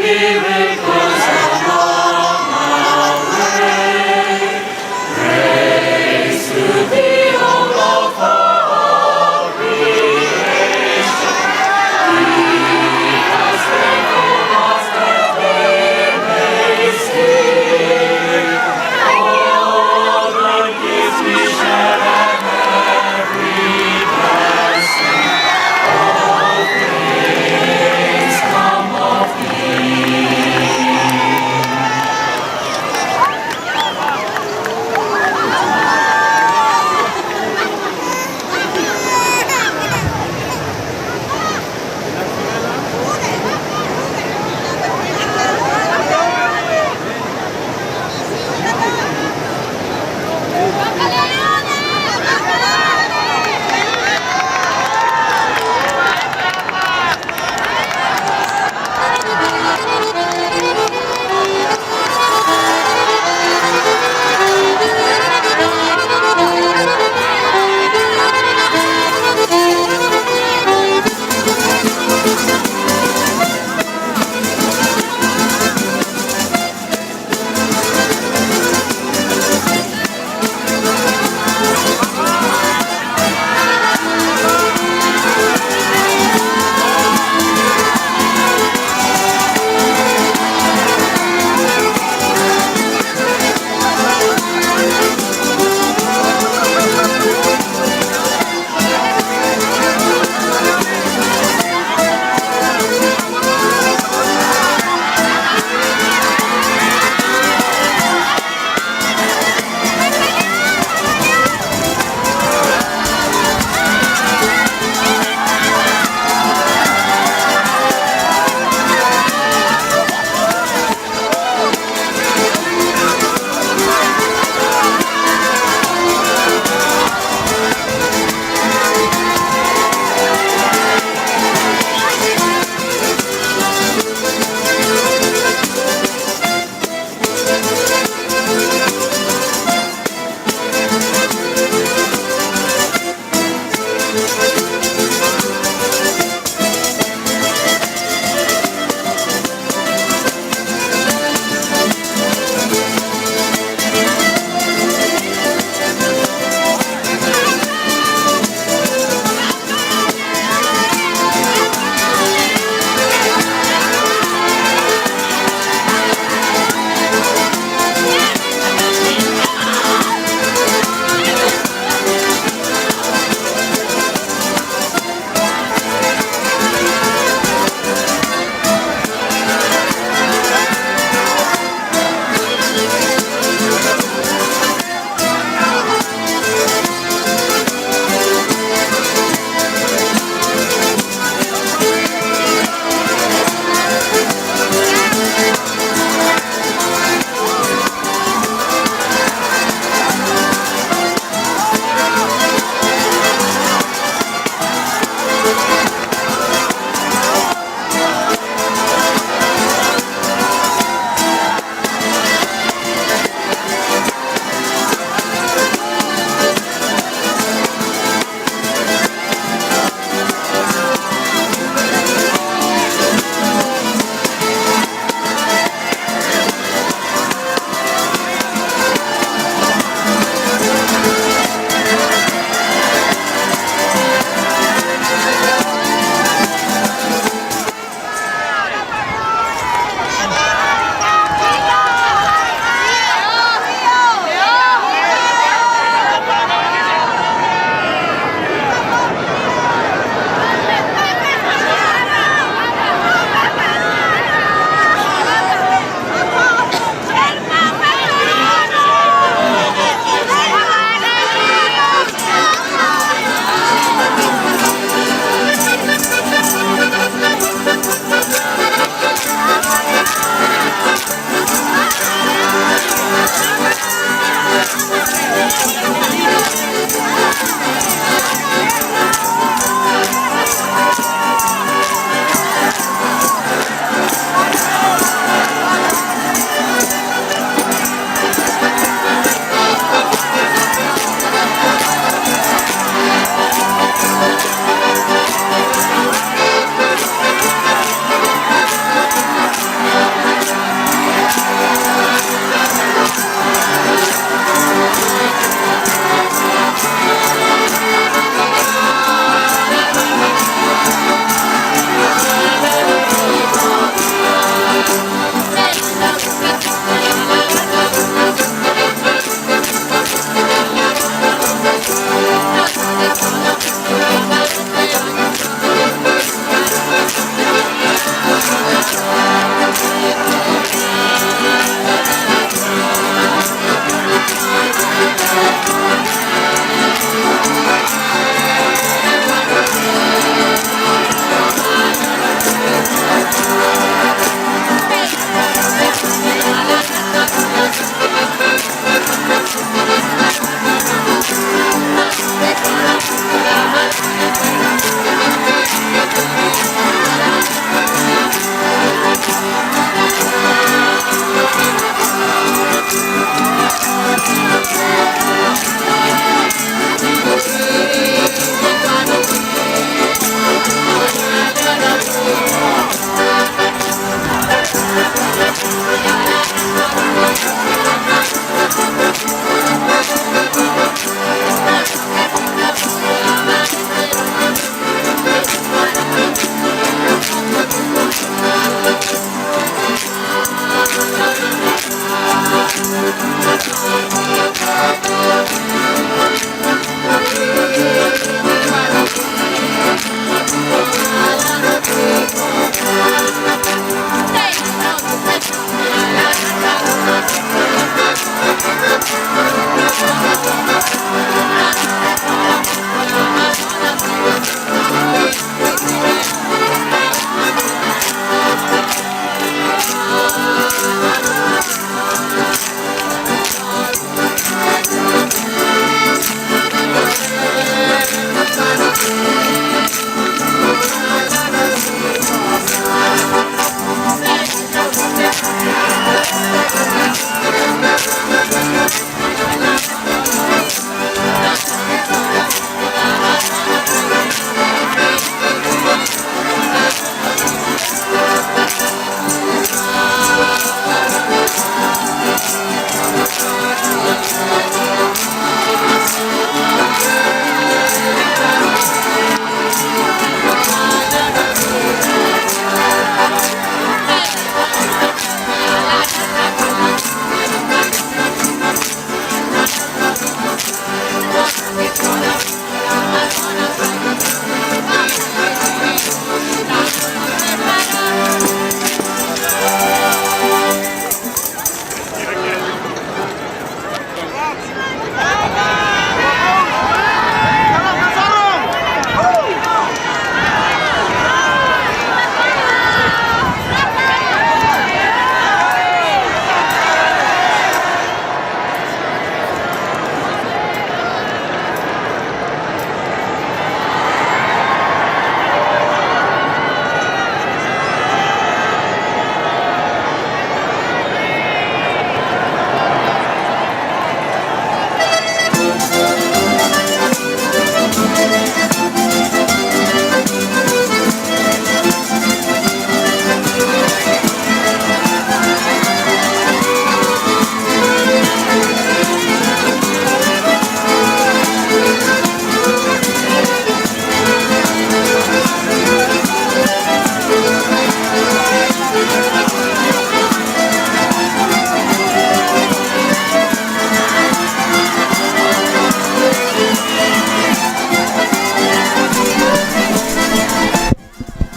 miracles along our way. Praise to thee, O Lord, for all creation. He has taken us that we may see. All the gifts we share and every blessing, all things come of thee.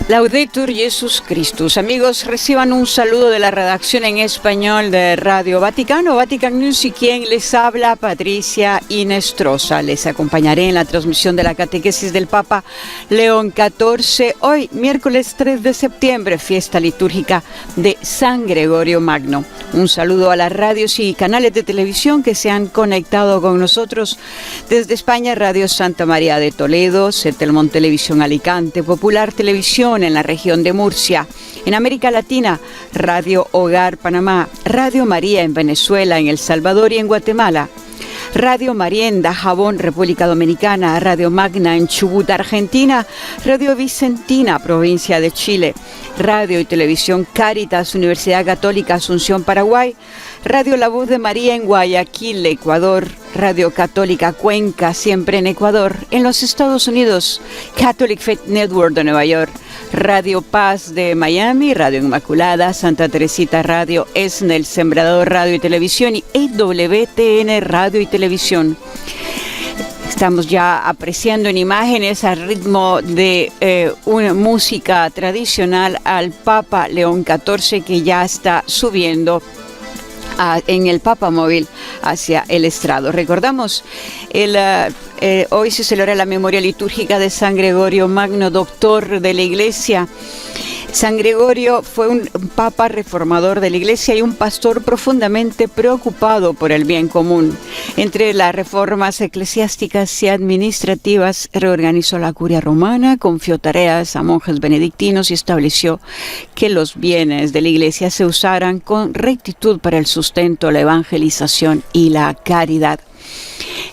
Laudetur Jesus Christus. Amigos, reciban un saludo de la redacción en español de Radio Vaticano, Vatican News, y quien les habla, Patricia Inestrosa. Les acompañaré en la transmisión de la catequesis del Papa León XIV, hoy, miércoles 3 de septiembre, fiesta litúrgica de San Gregorio Magno. Un saludo a las radios y canales de televisión que se han conectado con nosotros desde España: Radio Santa María de Toledo, Setelmont Televisión Alicante, Popular Televisión en la región de Murcia. En América Latina, Radio Hogar Panamá, Radio María en Venezuela, en El Salvador y en Guatemala, Radio María en Dajabón, República Dominicana, Radio Magna en Chubut, Argentina, Radio Vicentina, provincia de Chile, Radio y Televisión Cáritas, Universidad Católica Asunción, Paraguay, Radio La Voz de María en Guayaquil, Ecuador, Radio Católica Cuenca, siempre en Ecuador. En los Estados Unidos, Catholic Faith Network de Nueva York, Radio Paz de Miami, Radio Inmaculada, Santa Teresita Radio, ESNE, El Sembrador Radio y Televisión, y EWTN Radio y Televisión. Estamos ya apreciando en imágenes al ritmo de una música tradicional al Papa León XIV, que ya está subiendo en el Papa Móvil hacia el estrado. Recordamos, hoy se celebra la memoria litúrgica de San Gregorio Magno, doctor de la Iglesia. San Gregorio fue un papa reformador de la Iglesia y un pastor profundamente preocupado por el bien común. Entre las reformas eclesiásticas y administrativas, reorganizó la curia romana, confió tareas a monjes benedictinos y estableció que los bienes de la Iglesia se usaran con rectitud para el sustento, la evangelización y la caridad.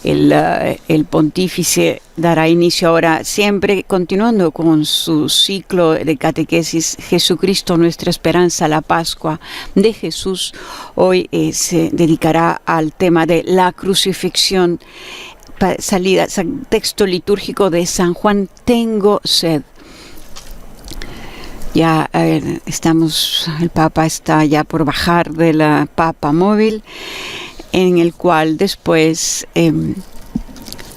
El pontífice dará inicio ahora, siempre continuando con su ciclo de catequesis, Jesucristo, nuestra esperanza, la Pascua de Jesús. Hoy se dedicará al tema de la crucifixión, salida, texto litúrgico de San Juan: tengo sed. Ya el Papa está ya por bajar de la Papa Móvil, en el cual después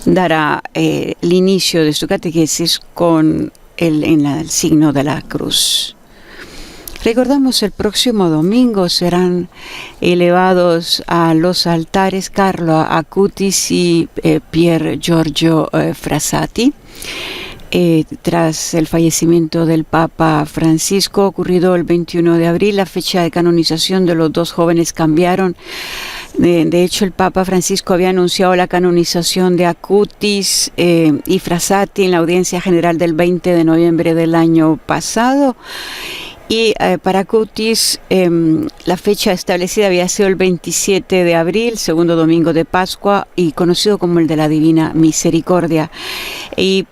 dará el inicio de su catequesis con el signo de la cruz. Recordamos, el próximo domingo serán elevados a los altares Carlo Acutis y Pier Giorgio Frassati. Tras el fallecimiento del Papa Francisco, ocurrido el 21 de abril, la fecha de canonización de los dos jóvenes cambiaron. De hecho, el Papa Francisco había anunciado la canonización de Acutis y Frassati en la audiencia general del 20 de noviembre del año pasado. Y para Acutis, la fecha establecida había sido el 27 de abril, segundo domingo de Pascua, y conocido como el de la Divina Misericordia. Y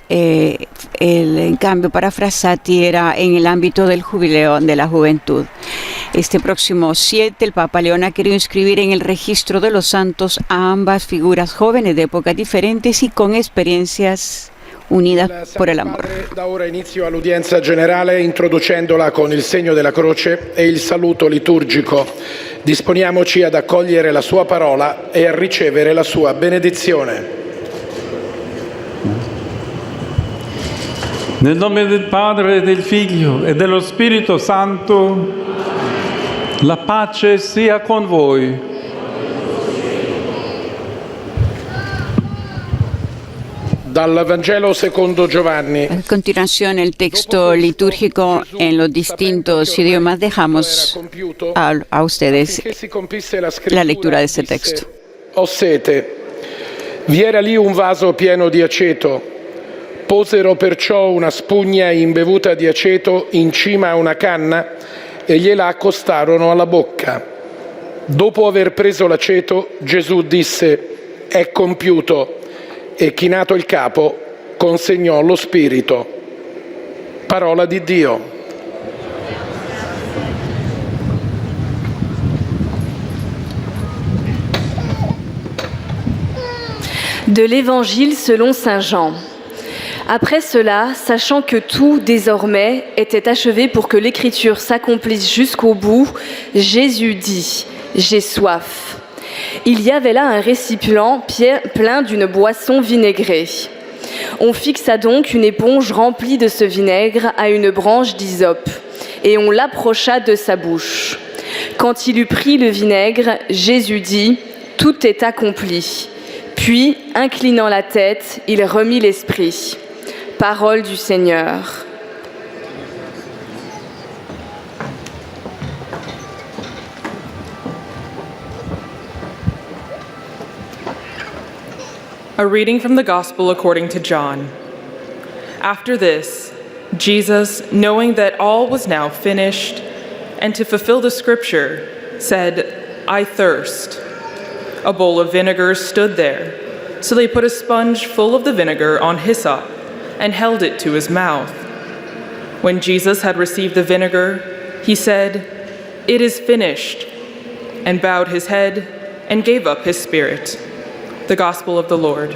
en cambio, para Frassati era en el ámbito del jubileo de la juventud. Este próximo 7, el Papa León ha querido inscribir en el registro de los santos a ambas figuras jóvenes de épocas diferentes y con experiencias unidas por el amor. Da ora inizio all'udienza generale introducendola con il segno della croce e il saluto liturgico. Disponiamoci ad accogliere la sua parola e a ricevere la sua benedizione. Nel nome del Padre, del Figlio e dello Spirito Santo, la pace sia con voi. Dal Vangelo secondo Giovanni. A continuación, el texto litúrgico en los distintos idiomas. Dejamos a ustedes la lectura de este texto. Ho sete. Vi era lì un vaso pieno di aceto. Posero perciò una spugna imbevuta di aceto in cima a una canna e gliela accostarono alla bocca. Dopo aver preso l'aceto, Gesù disse: «È compiuto», e chinato il capo consegnò lo spirito. Parola di Dio. De l'Évangile selon saint Jean. Après cela, sachant que tout désormais était achevé pour que l'Écriture s'accomplisse jusqu'au bout, Jésus dit: « J'ai soif ». Il y avait là un récipient plein d'une boisson vinaigrée. On fixa donc une éponge remplie de ce vinaigre à une branche d'hysope, et on l'approcha de sa bouche. Quand il eut pris le vinaigre, Jésus dit « Tout est accompli ». Puis, inclinant la tête, il remit l'esprit. Parole du Seigneur. A reading from the Gospel according to John. After this, Jesus, knowing that all was now finished, and to fulfill the scripture, said, "I thirst." A bowl of vinegar stood there, so they put a sponge full of the vinegar on hyssop and held it to his mouth. When Jesus had received the vinegar, he said, "It is finished," and bowed his head and gave up his spirit. The Gospel of the Lord.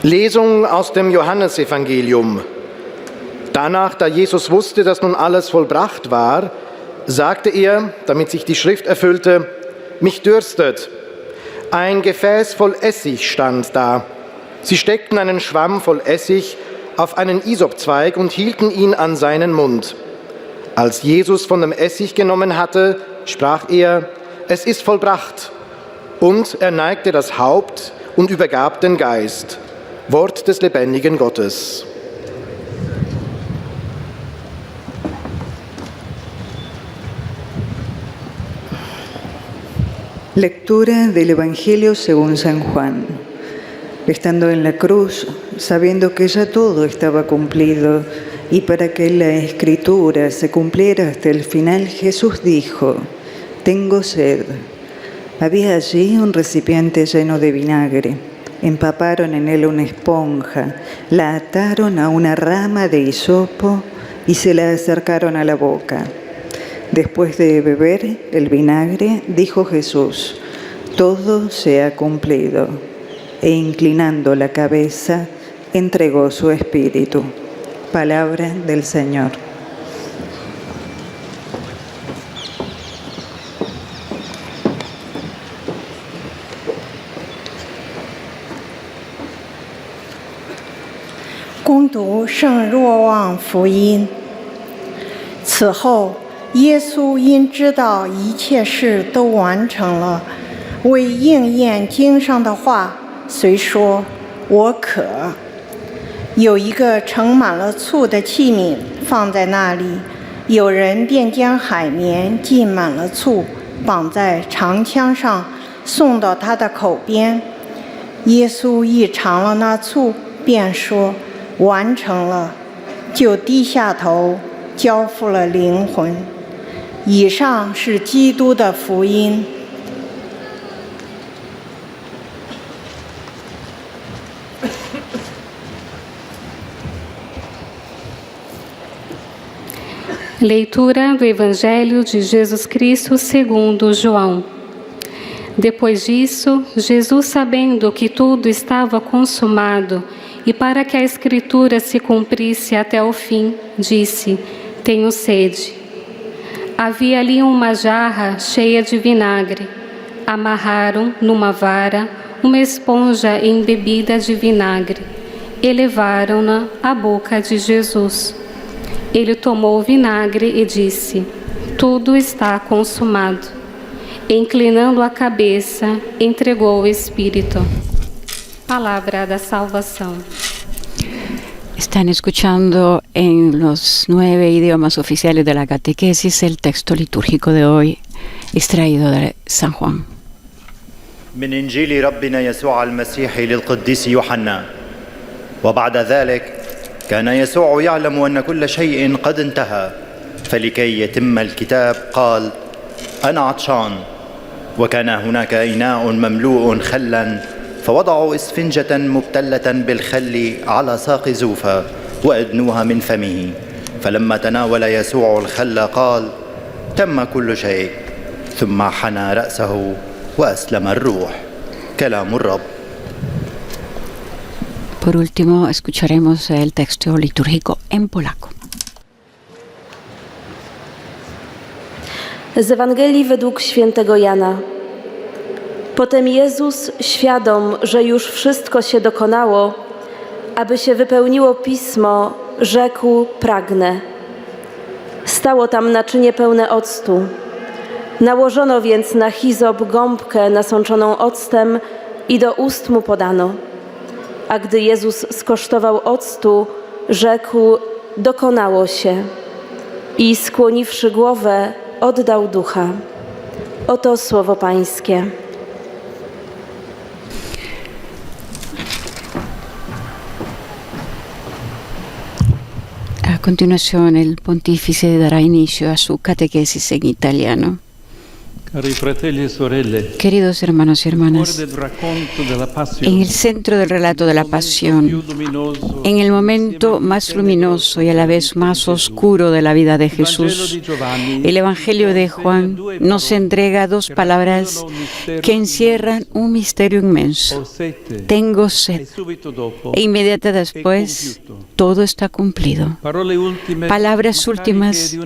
Lesung aus dem Johannesevangelium. Danach, da Jesus wusste, dass nun alles vollbracht war, sagte er, damit sich die Schrift erfüllte, mich dürstet. Ein Gefäß voll Essig stand da. Sie steckten einen Schwamm voll Essig auf einen Isopzweig und hielten ihn an seinen Mund. Als Jesus von dem Essig genommen hatte, sprach er, es ist vollbracht. Und er neigte das Haupt und übergab den Geist. Wort des lebendigen Gottes. Lectura del Evangelio según San Juan. Estando en la cruz, sabiendo que ya todo estaba cumplido y para que la Escritura se cumpliera hasta el final, Jesús dijo, tengo sed. Había allí un recipiente lleno de vinagre. Empaparon en él una esponja, la ataron a una rama de hisopo y se la acercaron a la boca. Después de beber el vinagre, dijo Jesús, todo se ha cumplido. E inclinando la cabeza, entregó su espíritu. Palabra del Señor.恭读圣若望福音。此后，耶稣因知道一切事都完成了，为应验经上的话，遂说：“我渴。”有一个盛满了醋的器皿放在那里，有人便将海绵浸满了醋，绑在长枪上，送到他的口边。耶稣一尝了那醋，便说：“完成了。”就低下头，交付了灵魂。以上是基督的福音。Leitura do Evangelho de Jesus Cristo segundo João. Depois disso, Jesus, sabendo que tudo estava consumado, e para que a Escritura se cumprisse até o fim, disse: tenho sede. Havia ali uma jarra cheia de vinagre. Amarraram numa vara uma esponja embebida de vinagre e levaram-na à boca de Jesus. Ele tomou o vinagre e disse: tudo está consumado. Inclinando a cabeça, entregou o Espírito. Palabra da salvación. Están escuchando en los 9 idiomas oficiales de la catequesis el texto litúrgico de hoy, extraído de San Juan. من إنجيل ربنا يسوع المسيح للقديس يوحنا. وبعد ذلك كان يسوع يعلم أن كل شيء قد انتهى، فلكي يتم الكتاب قال: أنا عطشان. وكان هناك إناء مملوء خلا، فوضعوا إسفنجة مبتلة بالخل على ساق زوفا وأدنوها من فمه. فلما تناول يسوع الخل قال: تم كل شيء. ثم حنى رأسه وأسلم الروح. كلام الرب. Por último, escucharemos el texto litúrgico en polaco. Z Ewangelii według świętego Jana. Potem Jezus, świadom, że już wszystko się dokonało, aby się wypełniło Pismo, rzekł: pragnę. Stało tam naczynie pełne octu. Nałożono więc na hizop gąbkę nasączoną octem i do ust mu podano. A gdy Jezus skosztował octu, rzekł: dokonało się. I skłoniwszy głowę, oddał ducha. Oto słowo Pańskie. A continuación, el pontífice dará inicio a su catequesis en italiano. Cari fratelli e sorelle, Queridos hermanos y hermanas, fuori del racconto della en passione, el centro del relato de la pasión, più luminoso, en el momento más luminoso y a la vez más oscuro de la vida de Jesús, el Evangelio de Juan nos entrega dos palabras que encierran un misterio inmenso. Tengo sed. subito dopo, E inmediata después, todo está cumplido. parole ultime, Palabras últimas,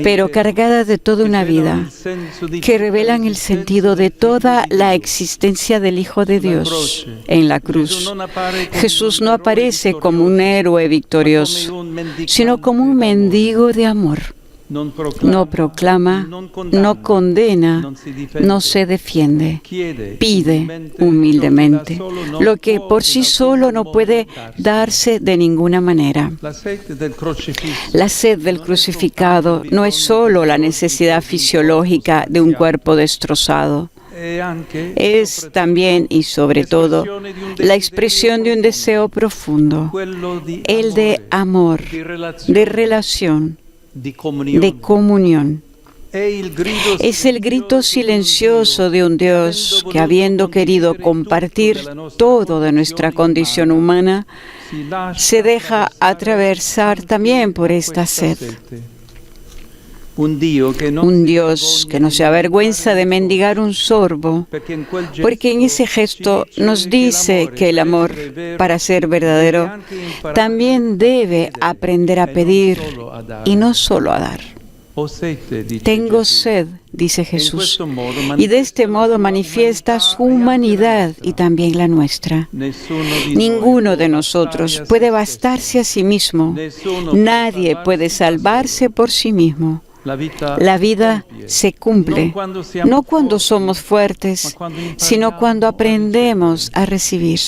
pero cargadas de toda una vida, que revelan el sentido de toda la existencia del Hijo de Dios en la cruz. Jesús no aparece como un héroe victorioso, sino como un mendigo de amor. No proclama, no condena, no se defiende, pide humildemente lo que por sí solo no puede darse de ninguna manera. La sed del crucificado no es solo la necesidad fisiológica de un cuerpo destrozado. Es también y sobre todo la expresión de un deseo profundo, el de amor, de relación, de comunión. Es el grito silencioso de un Dios que, habiendo querido compartir todo de nuestra condición humana, se deja atravesar también por esta sed. Un Dios que no se avergüenza de mendigar un sorbo, porque en ese gesto nos dice que el amor, para ser verdadero, también debe aprender a pedir y no solo a dar. Tengo sed, dice Jesús, y de este modo manifiesta su humanidad y también la nuestra. Ninguno de nosotros puede bastarse a sí mismo, nadie puede salvarse por sí mismo. La vida se cumple, no cuando somos fuertes, sino cuando aprendemos a recibir.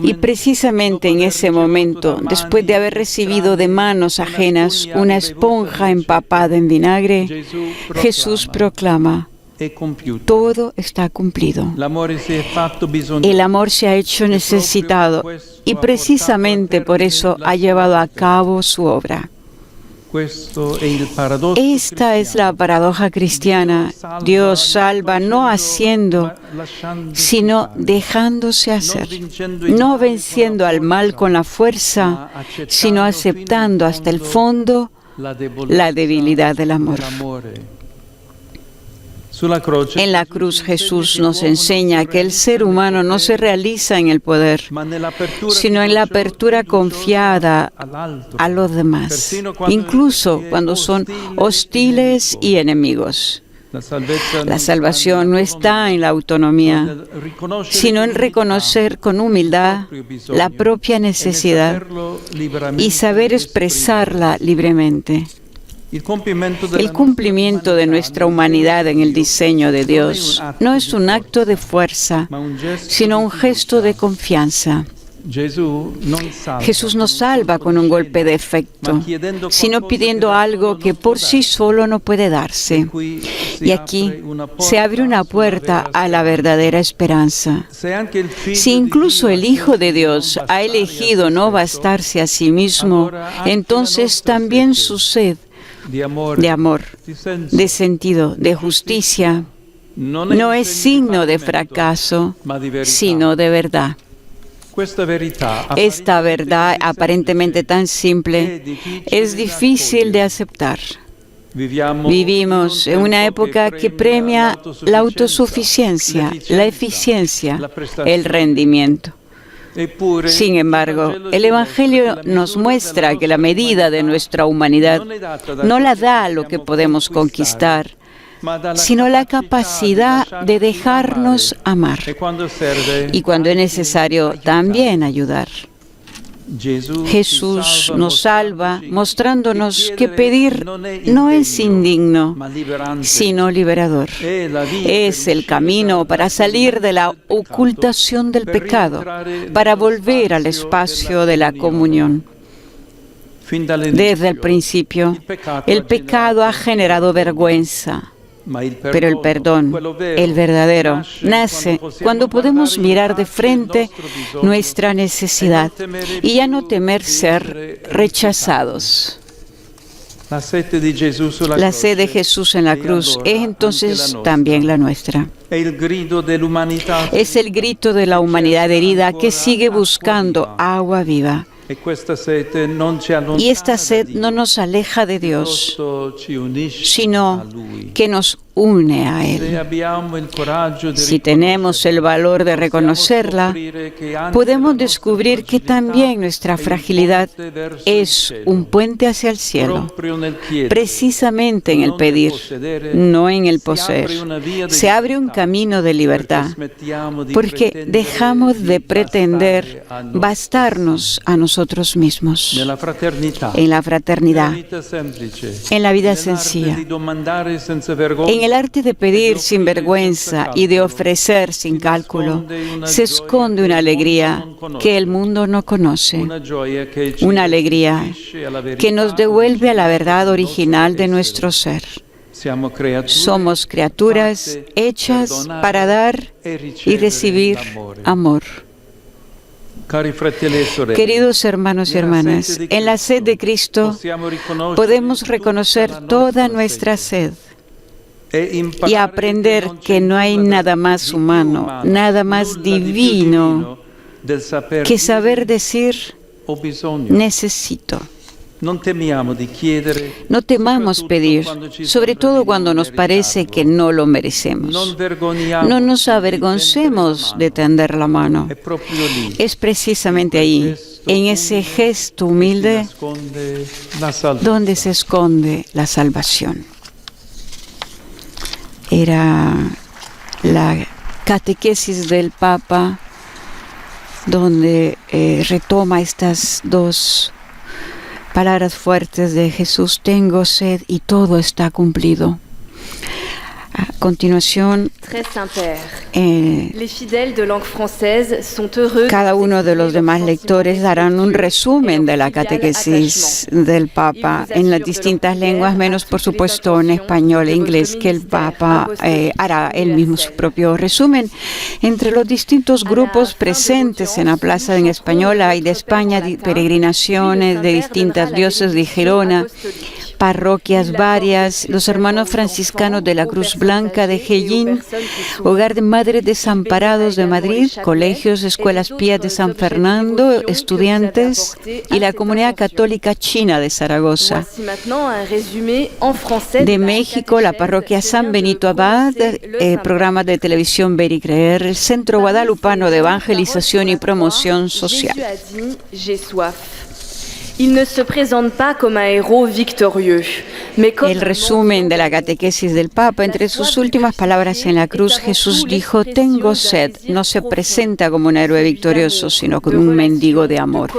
Y precisamente en ese momento, después de haber recibido de manos ajenas una esponja empapada en vinagre, Jesús proclama: todo está cumplido. El amor se ha hecho necesitado y precisamente por eso ha llevado a cabo su obra. Esta es la paradoja cristiana. Dios salva no haciendo, sino dejándose hacer, no venciendo al mal con la fuerza, sino aceptando hasta el fondo la debilidad del amor. En la cruz Jesús nos enseña que el ser humano no se realiza en el poder, sino en la apertura confiada a los demás, incluso cuando son hostiles y enemigos. La salvación no está en la autonomía, sino en reconocer con humildad la propia necesidad y saber expresarla libremente. El cumplimiento de nuestra humanidad en el diseño de Dios no es un acto de fuerza, sino un gesto de confianza. Jesús no salva con un golpe de efecto, sino pidiendo algo que por sí solo no puede darse. Y aquí se abre una puerta a la verdadera esperanza. Si incluso el Hijo de Dios ha elegido no bastarse a sí mismo, entonces también su sed de amor, de sentido, de justicia, no es signo de fracaso, sino de verdad. Esta verdad, aparentemente tan simple, es difícil de aceptar. Vivimos en una época que premia la autosuficiencia, la eficiencia, el rendimiento. Sin embargo, el Evangelio nos muestra que la medida de nuestra humanidad no la da lo que podemos conquistar, sino la capacidad de dejarnos amar y cuando es necesario también ayudar. Jesús nos salva mostrándonos que pedir no es indigno, sino liberador. Es el camino para salir de la ocultación del pecado, para volver al espacio de la comunión. Desde el principio, el pecado ha generado vergüenza. Pero el perdón, el verdadero, nace cuando podemos mirar de frente nuestra necesidad y ya no temer ser rechazados. La sed de Jesús en la cruz es entonces también la nuestra. Es el grito de la humanidad herida que sigue buscando agua viva. Y esta sed no nos aleja de Dios, sino que nos une a Él. Si tenemos el valor de reconocerla, podemos descubrir que también nuestra fragilidad es un puente hacia el cielo, precisamente en el pedir, no en el poseer. Se abre un camino de libertad, porque dejamos de pretender bastarnos a nosotros mismos en la fraternidad, en la vida sencilla, en el arte de pedir sin vergüenza y de ofrecer sin cálculo, se esconde una alegría que el mundo no conoce, una alegría que nos devuelve a la verdad original de nuestro ser. Somos criaturas hechas para dar y recibir amor. Queridos hermanos y hermanas, en la sed de Cristo podemos reconocer toda nuestra sed y aprender que no hay nada más humano, nada más divino que saber decir necesito. No temamos pedir, sobre todo cuando nos parece que no lo merecemos. No nos avergoncemos de tender la mano. Es precisamente ahí, en ese gesto humilde, donde se esconde la salvación. Era la catequesis del Papa, donde retoma estas dos palabras fuertes de Jesús: tengo sed y todo está cumplido. A continuación, cada uno de los demás lectores darán un resumen de la catequesis del Papa en las distintas lenguas, menos por supuesto en español e inglés, que el Papa hará él mismo su propio resumen. Entre los distintos grupos presentes en la plaza en español hay de España peregrinaciones de distintas diócesis de Gerona, parroquias varias, los hermanos franciscanos de la Cruz Blanca de Hellín, Hogar de Madres Desamparados de Madrid, colegios, escuelas pías de San Fernando, estudiantes y la comunidad católica china de Zaragoza. De México, la parroquia San Benito Abad, programas de televisión Ver y Creer, el Centro Guadalupano de Evangelización y Promoción Social. El resumen de la catequesis del Papa: entre sus últimas palabras en la cruz, Jesús dijo: tengo sed. No se presenta como un héroe victorioso, sino como un mendigo de amor.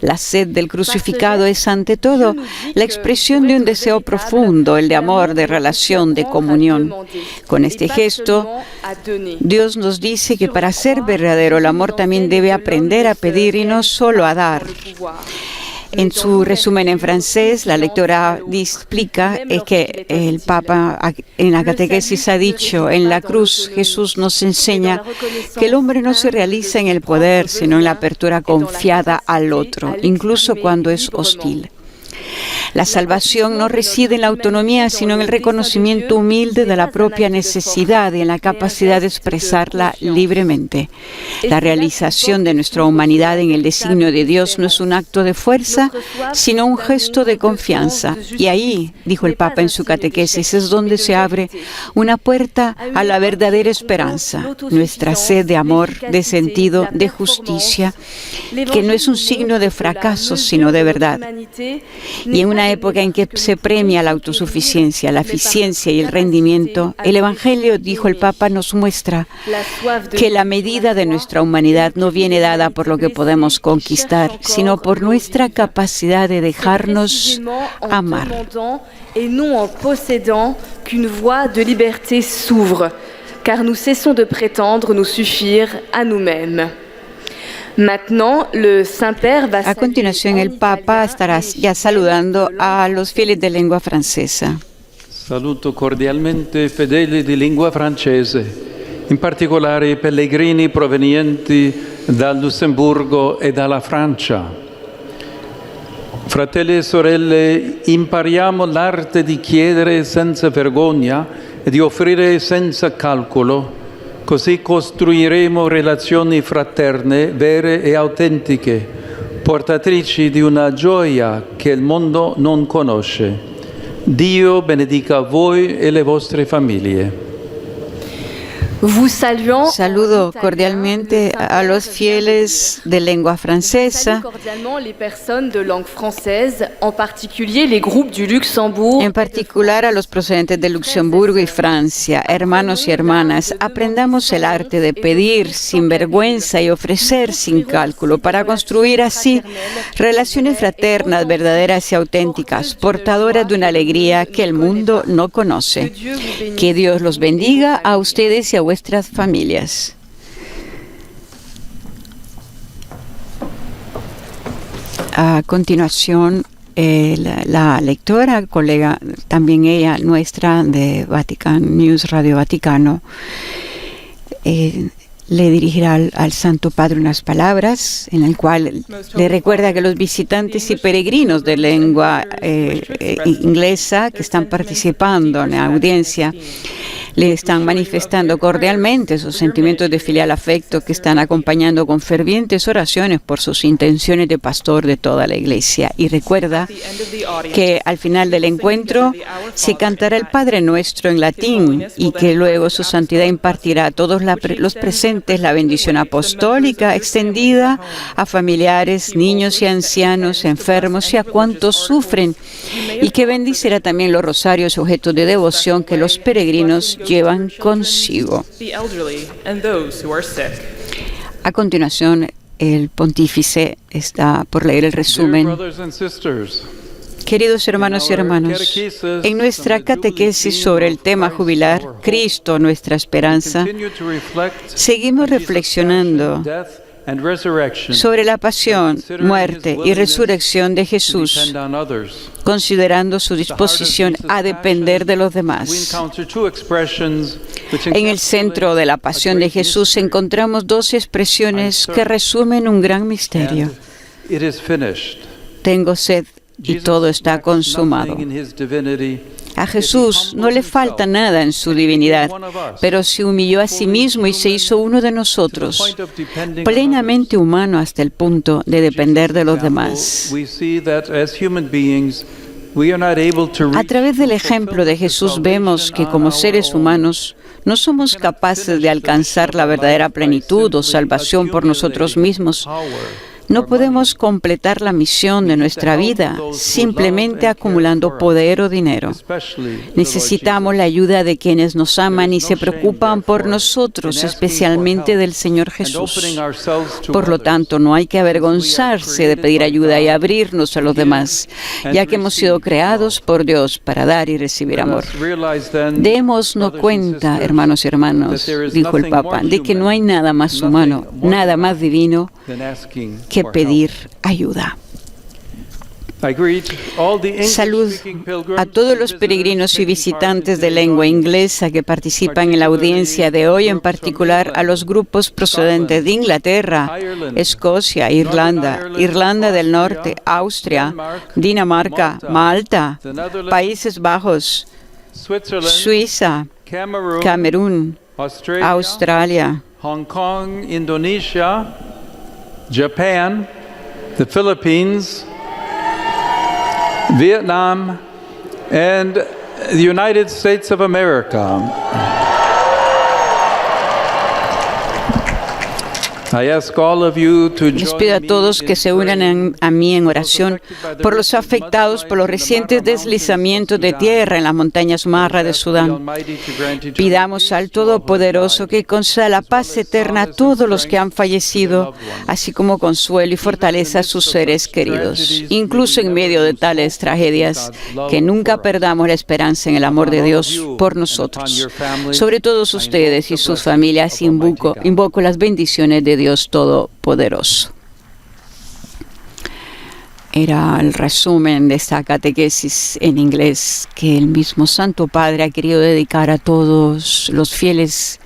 La sed del crucificado es ante todo la expresión de un deseo profundo, el de amor, de relación, de comunión. Con este gesto, Dios nos dice que para ser verdadero el amor también debe aprender a pedir y no solo a dar. En su resumen en francés, la lectora explica que el Papa en la catequesis ha dicho: en la cruz Jesús nos enseña que el hombre no se realiza en el poder, sino en la apertura confiada al otro, incluso cuando es hostil. La salvación no reside en la autonomía, sino en el reconocimiento humilde de la propia necesidad y en la capacidad de expresarla libremente. La realización de nuestra humanidad en el designio de Dios no es un acto de fuerza, sino un gesto de confianza. Y ahí, dijo el Papa en su catequesis, es donde se abre una puerta a la verdadera esperanza, nuestra sed de amor, de sentido, de justicia, que no es un signo de fracaso, sino de verdad. Y en una una época en que se premia la autosuficiencia, la eficiencia y el rendimiento, el Evangelio, dijo el Papa, nos muestra que la medida de nuestra humanidad no viene dada por lo que podemos conquistar, sino por nuestra capacidad de dejarnos amar. Et non en possédant qu'une voie de liberté s'ouvre, car nous cessons de prétendre nous suffire à nous-mêmes. A continuación, el Papa estará ya saludando a los fieles de lengua francesa. Saluto cordialmente fedeli di lingua francese, in particolare i pellegrini provenienti dal Lussemburgo e dalla Francia. Fratelli e sorelle, impariamo l'arte di chiedere senza vergogna e di offrire senza calcolo. Così costruiremo relazioni fraterne, vere e autentiche, portatrici di una gioia che il mondo non conosce. Dio benedica voi e le vostre famiglie. Saludo cordialmente a los fieles de lengua francesa, en particular a los procedentes de Luxemburgo y Francia. Hermanos y hermanas, aprendamos el arte de pedir sin vergüenza y ofrecer sin cálculo para construir así relaciones fraternas, verdaderas y auténticas, portadoras de una alegría que el mundo no conoce. Que Dios los bendiga a ustedes y a vuestras familias. A continuación, la lectora, colega, también ella, nuestra, de Vatican News, Radio Vaticano, le dirigirá al Santo Padre unas palabras en el cual le recuerda que los visitantes y peregrinos de lengua inglesa que están participando en la audiencia le están manifestando cordialmente sus sentimientos de filial afecto, que están acompañando con fervientes oraciones por sus intenciones de pastor de toda la Iglesia. Y recuerda que al final del encuentro se cantará el Padre Nuestro en latín y que luego su santidad impartirá a todos los presentes la bendición apostólica extendida a familiares, niños y ancianos, enfermos y a cuantos sufren, y que bendicirá también los rosarios y objetos de devoción que los peregrinos llevan consigo. A continuación, el pontífice está por leer el resumen. Queridos hermanos y hermanas, en nuestra catequesis sobre el tema jubilar, Cristo, nuestra esperanza, seguimos reflexionando sobre la pasión, muerte y resurrección de Jesús, considerando su disposición a depender de los demás. En el centro de la pasión de Jesús encontramos dos expresiones que resumen un gran misterio. Tengo sed y todo está consumado. A Jesús no le falta nada en su divinidad, pero se humilló a sí mismo y se hizo uno de nosotros, plenamente humano hasta el punto de depender de los demás. A través del ejemplo de Jesús vemos que como seres humanos no somos capaces de alcanzar la verdadera plenitud o salvación por nosotros mismos. No podemos completar la misión de nuestra vida simplemente acumulando poder o dinero. Necesitamos la ayuda de quienes nos aman y se preocupan por nosotros, especialmente del Señor Jesús. Por lo tanto, no hay que avergonzarse de pedir ayuda y abrirnos a los demás, ya que hemos sido creados por Dios para dar y recibir amor. Démonos cuenta, hermanos y hermanas, dijo el Papa, de que no hay nada más humano, nada más divino que pedir ayuda. Salud a todos los peregrinos y visitantes de lengua inglesa que participan en la audiencia de hoy, en particular a los grupos procedentes de Inglaterra, Escocia, Irlanda, Irlanda del Norte, Austria, Dinamarca, Malta, Países Bajos, Suiza, Camerún, Australia, Hong Kong, Indonesia, Japan, the Philippines, Vietnam, and the United States of America. Les pido a todos que se unan a mí en oración por los afectados por los recientes deslizamientos de tierra en las montañas Marra de Sudán. Pidamos al Todopoderoso que conceda la paz eterna a todos los que han fallecido, así como consuelo y fortaleza a sus seres queridos. Incluso en medio de tales tragedias, que nunca perdamos la esperanza en el amor de Dios por nosotros. Sobre todos ustedes y sus familias invoco las bendiciones de Dios Todopoderoso. Era el resumen de esta catequesis en inglés que el mismo Santo Padre ha querido dedicar a todos los fieles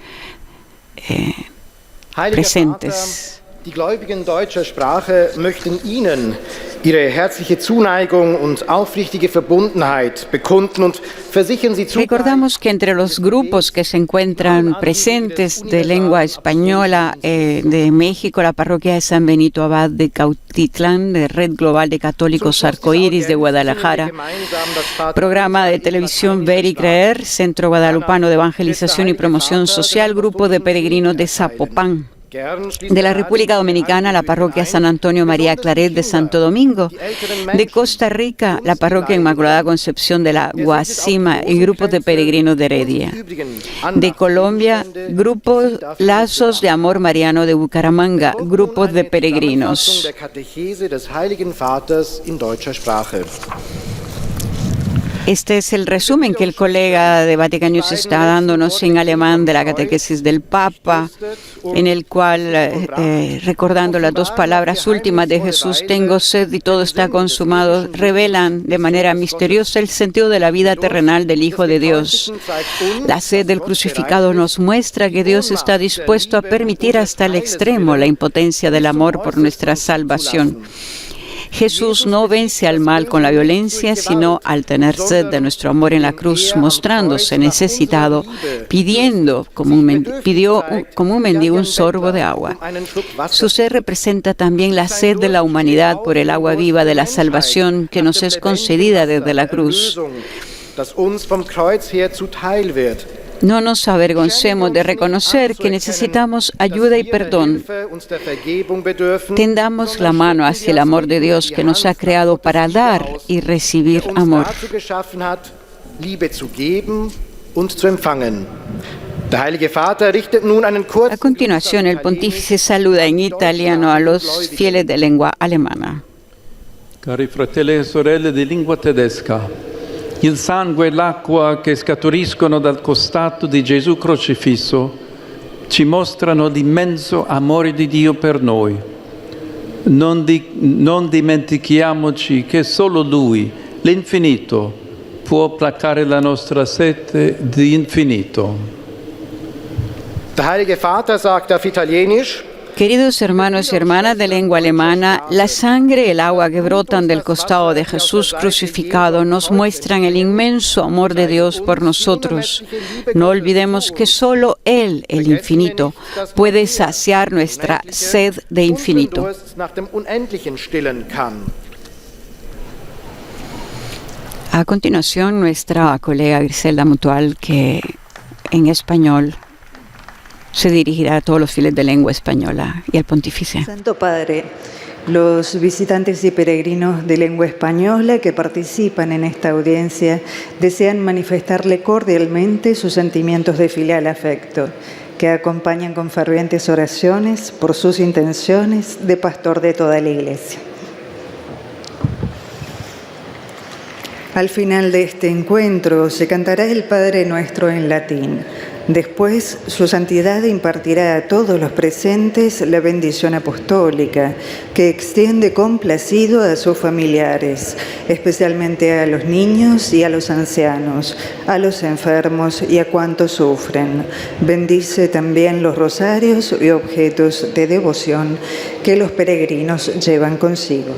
presentes. Die Gläubigen deutscher Sprache möchten Ihnen ihre herzliche Zuneigung und aufrichtige Verbundenheit bekunden und versichern Sie Recordamos que entre los grupos que se encuentran presentes de lengua española de México, la parroquia de San Benito Abad de Cautitlán, de Red Global de Católicos Arcoíris de Guadalajara, programa de televisión Ver y Creer, Centro Guadalupano de Evangelización y Promoción Social, Grupo de Peregrinos de Zapopan. De la República Dominicana, la parroquia San Antonio María Claret de Santo Domingo. De Costa Rica, la parroquia Inmaculada Concepción de la Guasima y grupos de peregrinos de Heredia. De Colombia, grupo Lazos de Amor Mariano de Bucaramanga, grupos de peregrinos. Este es el resumen que el colega de Vatican News está dándonos en alemán de la catequesis del Papa, en el cual, recordando las dos palabras últimas de Jesús, tengo sed y todo está consumado, revelan de manera misteriosa el sentido de la vida terrenal del Hijo de Dios. La sed del crucificado nos muestra que Dios está dispuesto a permitir hasta el extremo la impotencia del amor por nuestra salvación. Jesús no vence al mal con la violencia, sino al tener sed de nuestro amor en la cruz, mostrándose necesitado, pidió como un mendigo un sorbo de agua. Su sed representa también la sed de la humanidad por el agua viva de la salvación que nos es concedida desde la cruz. No nos avergoncemos de reconocer que necesitamos ayuda y perdón. Tendamos la mano hacia el amor de Dios que nos ha creado para dar y recibir amor. A continuación, el pontífice saluda en italiano a los fieles de lengua alemana. Cari fratelli e sorelle di lingua tedesca, il sangue e l'acqua che scaturiscono dal costato di Gesù crocifisso ci mostrano l'immenso amore di Dio per noi. Non dimentichiamoci che solo Lui, l'infinito, può placare la nostra sete di infinito. Der Heilige Vater sagt auf Italienisch: Queridos hermanos y hermanas de lengua alemana, la sangre y el agua que brotan del costado de Jesús crucificado nos muestran el inmenso amor de Dios por nosotros. No olvidemos que solo Él, el infinito, puede saciar nuestra sed de infinito. A continuación, nuestra colega Griselda Mutual, que en español se dirigirá a todos los fieles de lengua española y al pontífice. Santo Padre, los visitantes y peregrinos de lengua española que participan en esta audiencia desean manifestarle cordialmente sus sentimientos de filial afecto, que acompañan con fervientes oraciones por sus intenciones de pastor de toda la Iglesia. Al final de este encuentro se cantará el Padre Nuestro en latín. Después, su santidad impartirá a todos los presentes la bendición apostólica, que extiende complacido a sus familiares, especialmente a los niños y a los ancianos, a los enfermos y a cuantos sufren. Bendice también los rosarios y objetos de devoción que los peregrinos llevan consigo.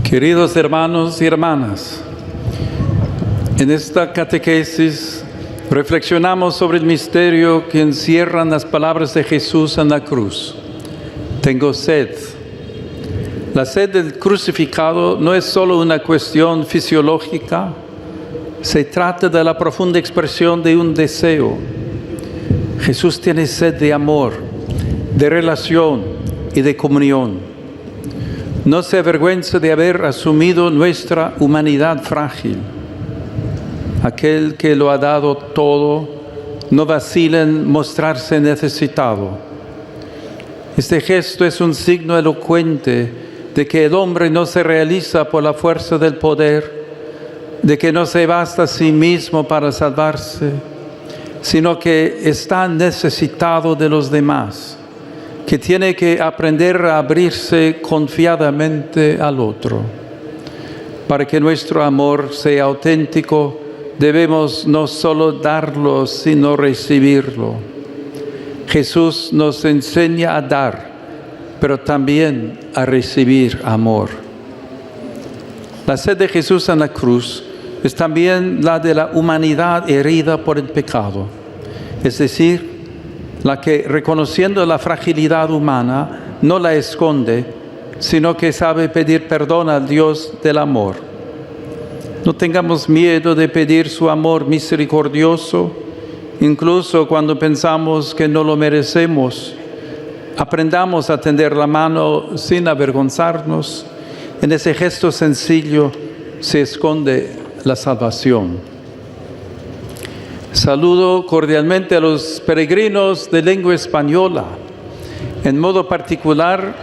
Queridos hermanos y hermanas, en esta catequesis reflexionamos sobre el misterio que encierran las palabras de Jesús en la cruz. Tengo sed. La sed del crucificado no es solo una cuestión fisiológica, se trata de la profunda expresión de un deseo. Jesús tiene sed de amor, de relación y de comunión. No se avergüenza de haber asumido nuestra humanidad frágil. Aquel que lo ha dado todo, no vacila en mostrarse necesitado. Este gesto es un signo elocuente de que el hombre no se realiza por la fuerza del poder, de que no se basta a sí mismo para salvarse, sino que está necesitado de los demás, que tiene que aprender a abrirse confiadamente al otro. Para que nuestro amor sea auténtico, debemos no solo darlo, sino recibirlo. Jesús nos enseña a dar, pero también a recibir amor. La sed de Jesús en la cruz es también la de la humanidad herida por el pecado, es decir, la que, reconociendo la fragilidad humana, no la esconde, sino que sabe pedir perdón al Dios del amor. No tengamos miedo de pedir su amor misericordioso, incluso cuando pensamos que no lo merecemos. Aprendamos a tender la mano sin avergonzarnos. En ese gesto sencillo se esconde la salvación. Saludo cordialmente a los peregrinos de lengua española, en modo particular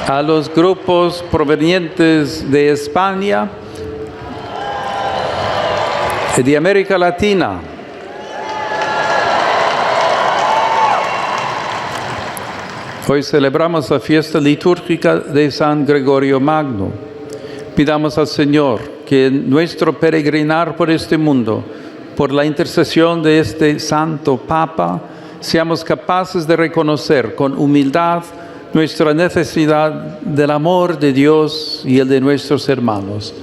a los grupos provenientes de España y de América Latina. Hoy celebramos la fiesta litúrgica de San Gregorio Magno. Pidamos al Señor que en nuestro peregrinar por este mundo, por la intercesión de este Santo Papa, seamos capaces de reconocer con humildad nuestra necesidad del amor de Dios y el de nuestros hermanos.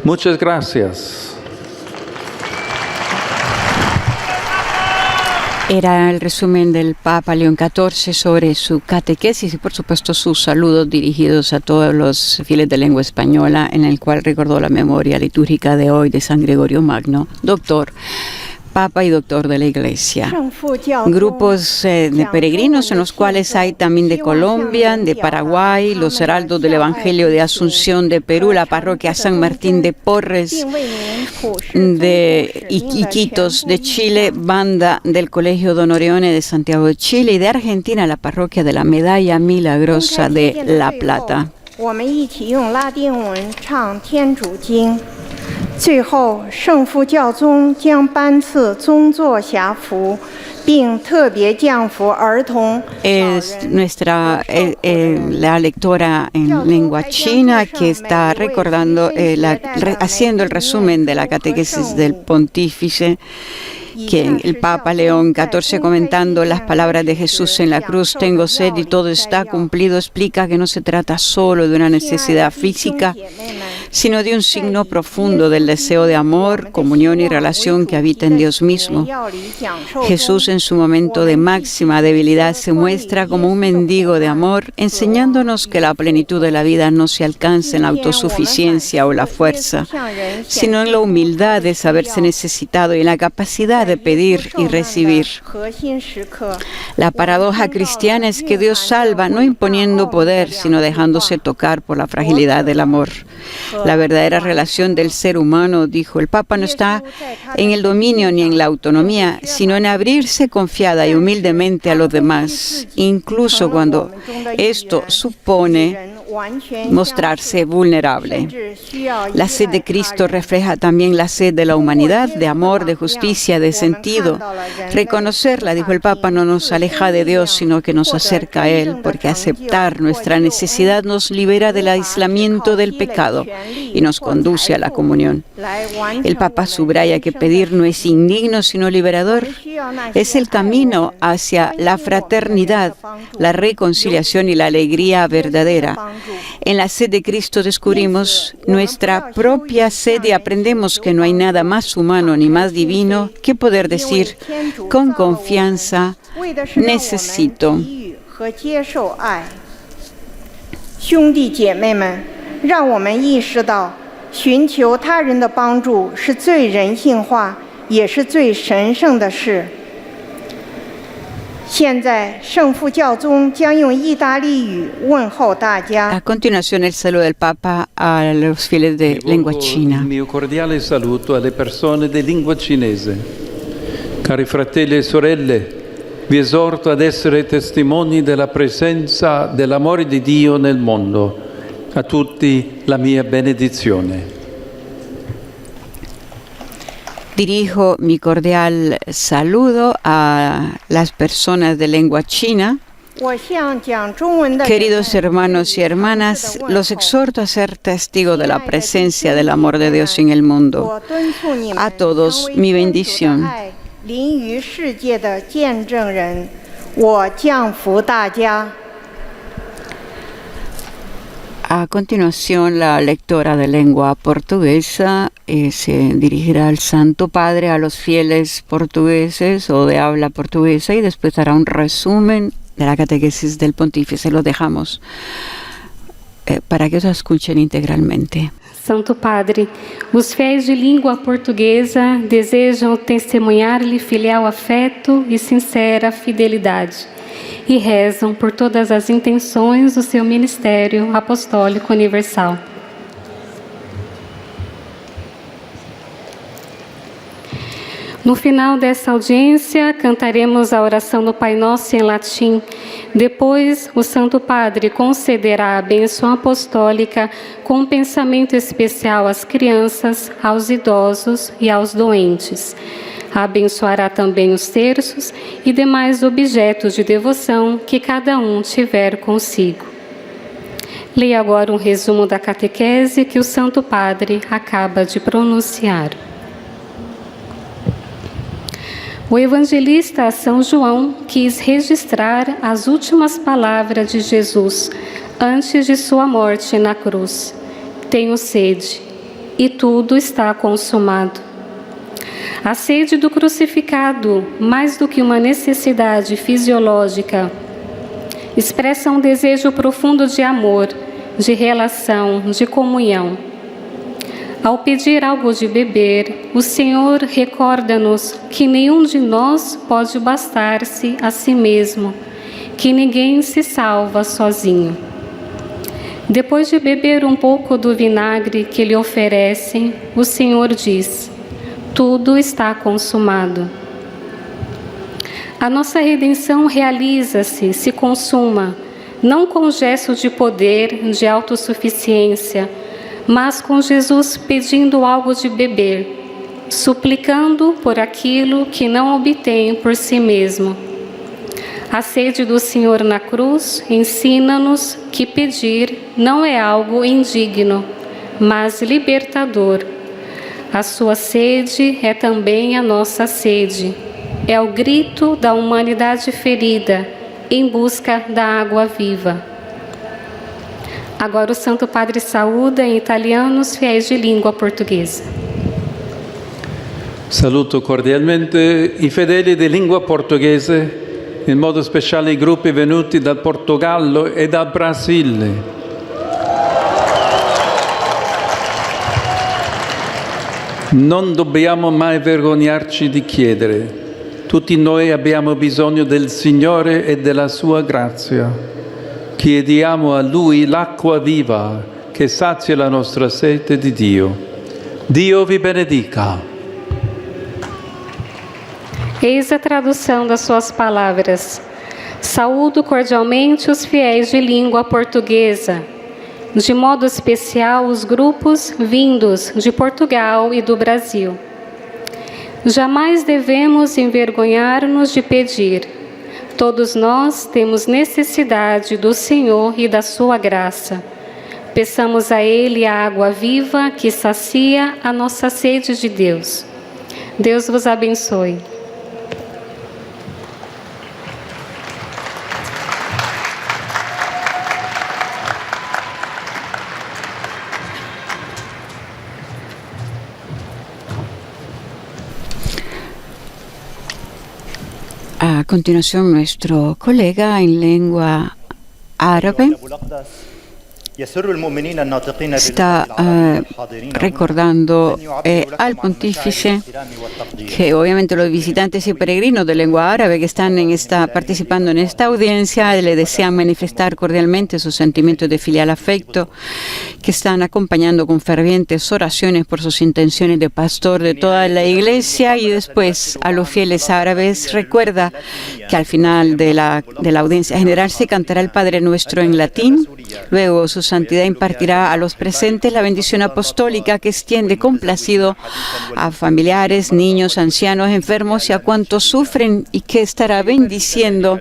Muchas gracias. Era el resumen del Papa León XIV sobre su catequesis y, por supuesto, sus saludos dirigidos a todos los fieles de lengua española, en el cual recordó la memoria litúrgica de hoy de San Gregorio Magno, doctor, Papa y doctor de la Iglesia. Grupos de peregrinos en los cuales hay también de Colombia, de Paraguay, los heraldos del Evangelio de Asunción de Perú, la parroquia San Martín de Porres de Iquitos de Chile, banda del Colegio Don Orione de Santiago de Chile, y de Argentina la parroquia de la Medalla Milagrosa de La Plata. 最后，圣父教宗将颁赐宗座辖服，并特别降服儿童。Es la lectora en lengua china que está recordando, haciendo el resumen de la catequesis del pontífice, que el Papa León XIV, comentando las palabras de Jesús en la cruz, tengo sed y todo está cumplido, explica que no se trata solo de una necesidad física, sino de un signo profundo del deseo de amor, comunión y relación que habita en Dios mismo. Jesús, en su momento de máxima debilidad, se muestra como un mendigo de amor, enseñándonos que la plenitud de la vida no se alcanza en la autosuficiencia o la fuerza, sino en la humildad de saberse necesitado y en la capacidad de pedir y recibir. La paradoja cristiana es que Dios salva no imponiendo poder, sino dejándose tocar por la fragilidad del amor. La verdadera relación del ser humano, dijo el Papa, no está en el dominio ni en la autonomía, sino en abrirse confiada y humildemente a los demás, incluso cuando esto supone mostrarse vulnerable. La sed de Cristo refleja también la sed de la humanidad, de amor, de justicia, de sentido. Reconocerla, dijo el Papa, no nos aleja de Dios, sino que nos acerca a Él, porque aceptar nuestra necesidad nos libera del aislamiento del pecado y nos conduce a la comunión. El Papa subraya que pedir no es indigno, sino liberador. Es el camino hacia la fraternidad, la reconciliación y la alegría verdadera. En la sed de Cristo descubrimos nuestra propia sed y aprendemos que no hay nada más humano ni más divino que poder decir con confianza, necesito. 兄弟姐妹们，让我们意识到，寻求他人的帮助是最人性化、也是最神圣的事。现在，圣父教宗将用意大利语问候大家。 A continuación, el saludo del Papa a los fieles de lengua china. Il mio cordiale saluto alle persone di lingua cinese. Cari fratelli e sorelle, vi esorto ad essere testimoni della presenza dell'amore di Dio nel mondo. A tutti la mia benedizione. Dirijo mi cordial saludo a las personas de lengua china. Queridos hermanos y hermanas, los exhorto a ser testigos de la presencia del amor de Dios en el mundo. A todos, mi bendición. A continuación, la lectora de lengua portuguesa se dirigirá al Santo Padre, a los fieles portugueses o de habla portuguesa, y después hará un resumen de la catequesis del pontífice. Lo dejamos para que os escuchen integralmente. Santo Padre, os fiéis de língua portuguesa desejam testemunhar-lhe filial afeto e sincera fidelidade, e rezam por todas as intenções do seu ministério apostólico universal. No final dessa audiência, cantaremos a oração do Pai Nosso em latim. Depois, o Santo Padre concederá a bênção apostólica com um pensamento especial às crianças, aos idosos e aos doentes. Abençoará também os terços e demais objetos de devoção que cada um tiver consigo. Leia agora um resumo da catequese que o Santo Padre acaba de pronunciar. O evangelista São João quis registrar as últimas palavras de Jesus antes de sua morte na cruz. Tenho sede, e tudo está consumado. A sede do crucificado, mais do que uma necessidade fisiológica, expressa um desejo profundo de amor, de relação, de comunhão. Ao pedir algo de beber, o Senhor recorda-nos que nenhum de nós pode bastar-se a si mesmo, que ninguém se salva sozinho. Depois de beber um pouco do vinagre que lhe oferecem, o Senhor diz: tudo está consumado. A nossa redenção realiza-se, se consuma, não com gesto de poder, de autossuficiência, mas com Jesus pedindo algo de beber, suplicando por aquilo que não obtém por si mesmo. A sede do Senhor na cruz ensina-nos que pedir não é algo indigno, mas libertador. A sua sede é também a nossa sede. É o grito da humanidade ferida em busca da água viva. Agora o Santo Padre saúda em italiano os fiéis de língua portuguesa. Saluto cordialmente i fedeli di lingua portoghese, in modo speciale i gruppi venuti dal Portogallo e dal Brasile. Non dobbiamo mai vergognarci di chiedere. Tutti noi abbiamo bisogno del Signore e della sua grazia. Chiediamo a Lui l'acqua viva che sazia la nostra sete di Dio. Dio vi benedica. Eis a tradução das suas palavras. Saúdo cordialmente os fiéis de língua portuguesa, de modo especial os grupos vindos de Portugal e do Brasil. Jamais devemos envergonhar-nos de pedir. Todos nós temos necessidade do Senhor e da sua graça. Peçamos a Ele a água viva que sacia a nossa sede de Deus. Deus vos abençoe. A continuación, nuestro colega en lengua árabe está recordando al pontífice que obviamente los visitantes y peregrinos de lengua árabe que están participando en esta audiencia le desean manifestar cordialmente sus sentimientos de filial afecto, que están acompañando con fervientes oraciones por sus intenciones de pastor de toda la Iglesia. Y después a los fieles árabes recuerda que al final de la audiencia general se cantará el Padre Nuestro en latín. Luego su santidad impartirá a los presentes la bendición apostólica que extiende complacido a familiares, niños, ancianos, enfermos y a cuantos sufren, y que estará bendiciendo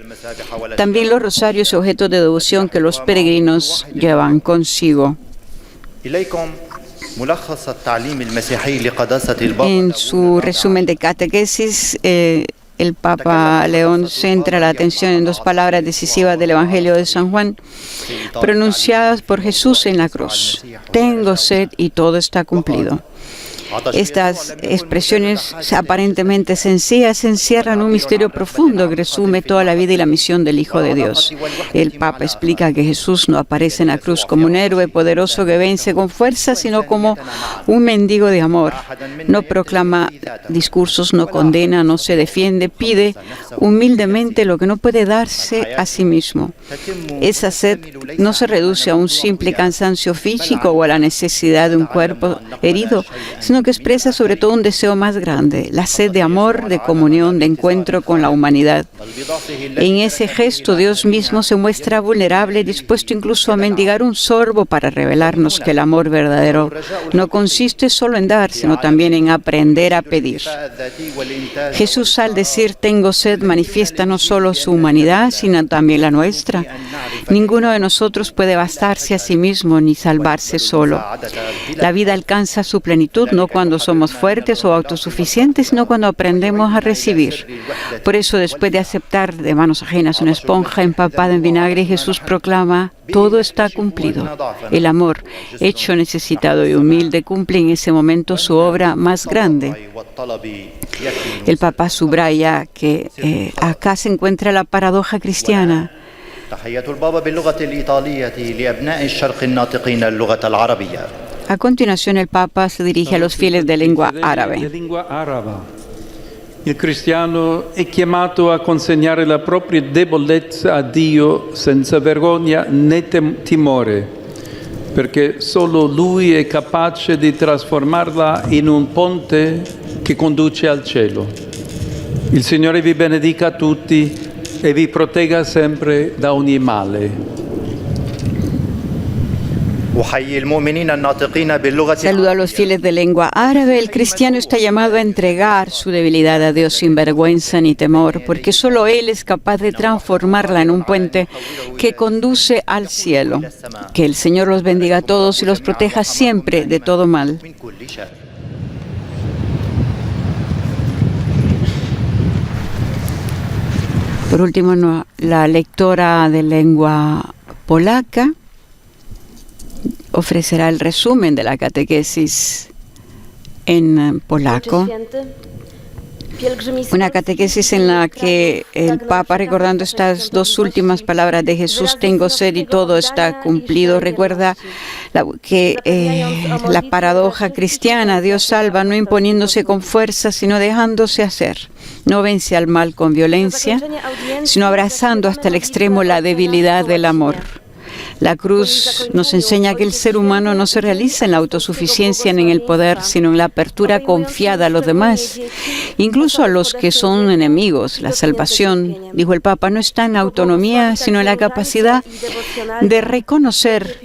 también los rosarios y objetos de devoción que los peregrinos llevan consigo. En su resumen de catequesis, el Papa León centra la atención en dos palabras decisivas del Evangelio de San Juan, pronunciadas por Jesús en la cruz: tengo sed y todo está cumplido. Estas expresiones aparentemente sencillas encierran un misterio profundo que resume toda la vida y la misión del Hijo de Dios. El Papa explica que Jesús no aparece en la cruz como un héroe poderoso que vence con fuerza, sino como un mendigo de amor. No proclama discursos, no condena, no se defiende, pide humildemente lo que no puede darse a sí mismo. Esa sed no se reduce a un simple cansancio físico o a la necesidad de un cuerpo herido, sino que expresa sobre todo un deseo más grande, la sed de amor, de comunión, de encuentro con la humanidad. En ese gesto Dios mismo se muestra vulnerable, dispuesto incluso a mendigar un sorbo para revelarnos que el amor verdadero no consiste solo en dar, sino también en aprender a pedir. Jesús, al decir tengo sed, manifiesta no solo su humanidad, sino también la nuestra. Ninguno de nosotros puede bastarse a sí mismo ni salvarse solo. La vida alcanza su plenitud no cuando somos fuertes o autosuficientes, sino cuando aprendemos a recibir. Por eso, después de aceptar de manos ajenas una esponja empapada en vinagre, Jesús proclama: todo está cumplido. El amor, hecho necesitado y humilde, cumple en ese momento su obra más grande. El Papa subraya que acá se encuentra la paradoja cristiana. A continuación, el Papa se dirige a los fieles de lengua árabe. Il cristiano è chiamato a consegnare la propria debolezza a Dio senza vergogna né timore, perché solo Lui è capace di trasformarla in un ponte che conduce al cielo. Il Signore vi benedica tutti e vi protegga sempre da ogni male. Saluda a los fieles de lengua árabe. El cristiano está llamado a entregar su debilidad a Dios sin vergüenza ni temor, porque solo Él es capaz de transformarla en un puente que conduce al cielo. Que el Señor los bendiga a todos y los proteja siempre de todo mal. Por último, la lectora de lengua polaca ofrecerá el resumen de la catequesis en polaco. Una catequesis en la que el Papa, recordando estas dos últimas palabras de Jesús, tengo sed y todo está cumplido, recuerda que la paradoja cristiana: Dios salva no imponiéndose con fuerza, sino dejándose hacer. No vence al mal con violencia, sino abrazando hasta el extremo la debilidad del amor. La cruz nos enseña que el ser humano no se realiza en la autosuficiencia ni en el poder, sino en la apertura confiada a los demás, incluso a los que son enemigos. La salvación, dijo el Papa, no está en la autonomía, sino en la capacidad de reconocer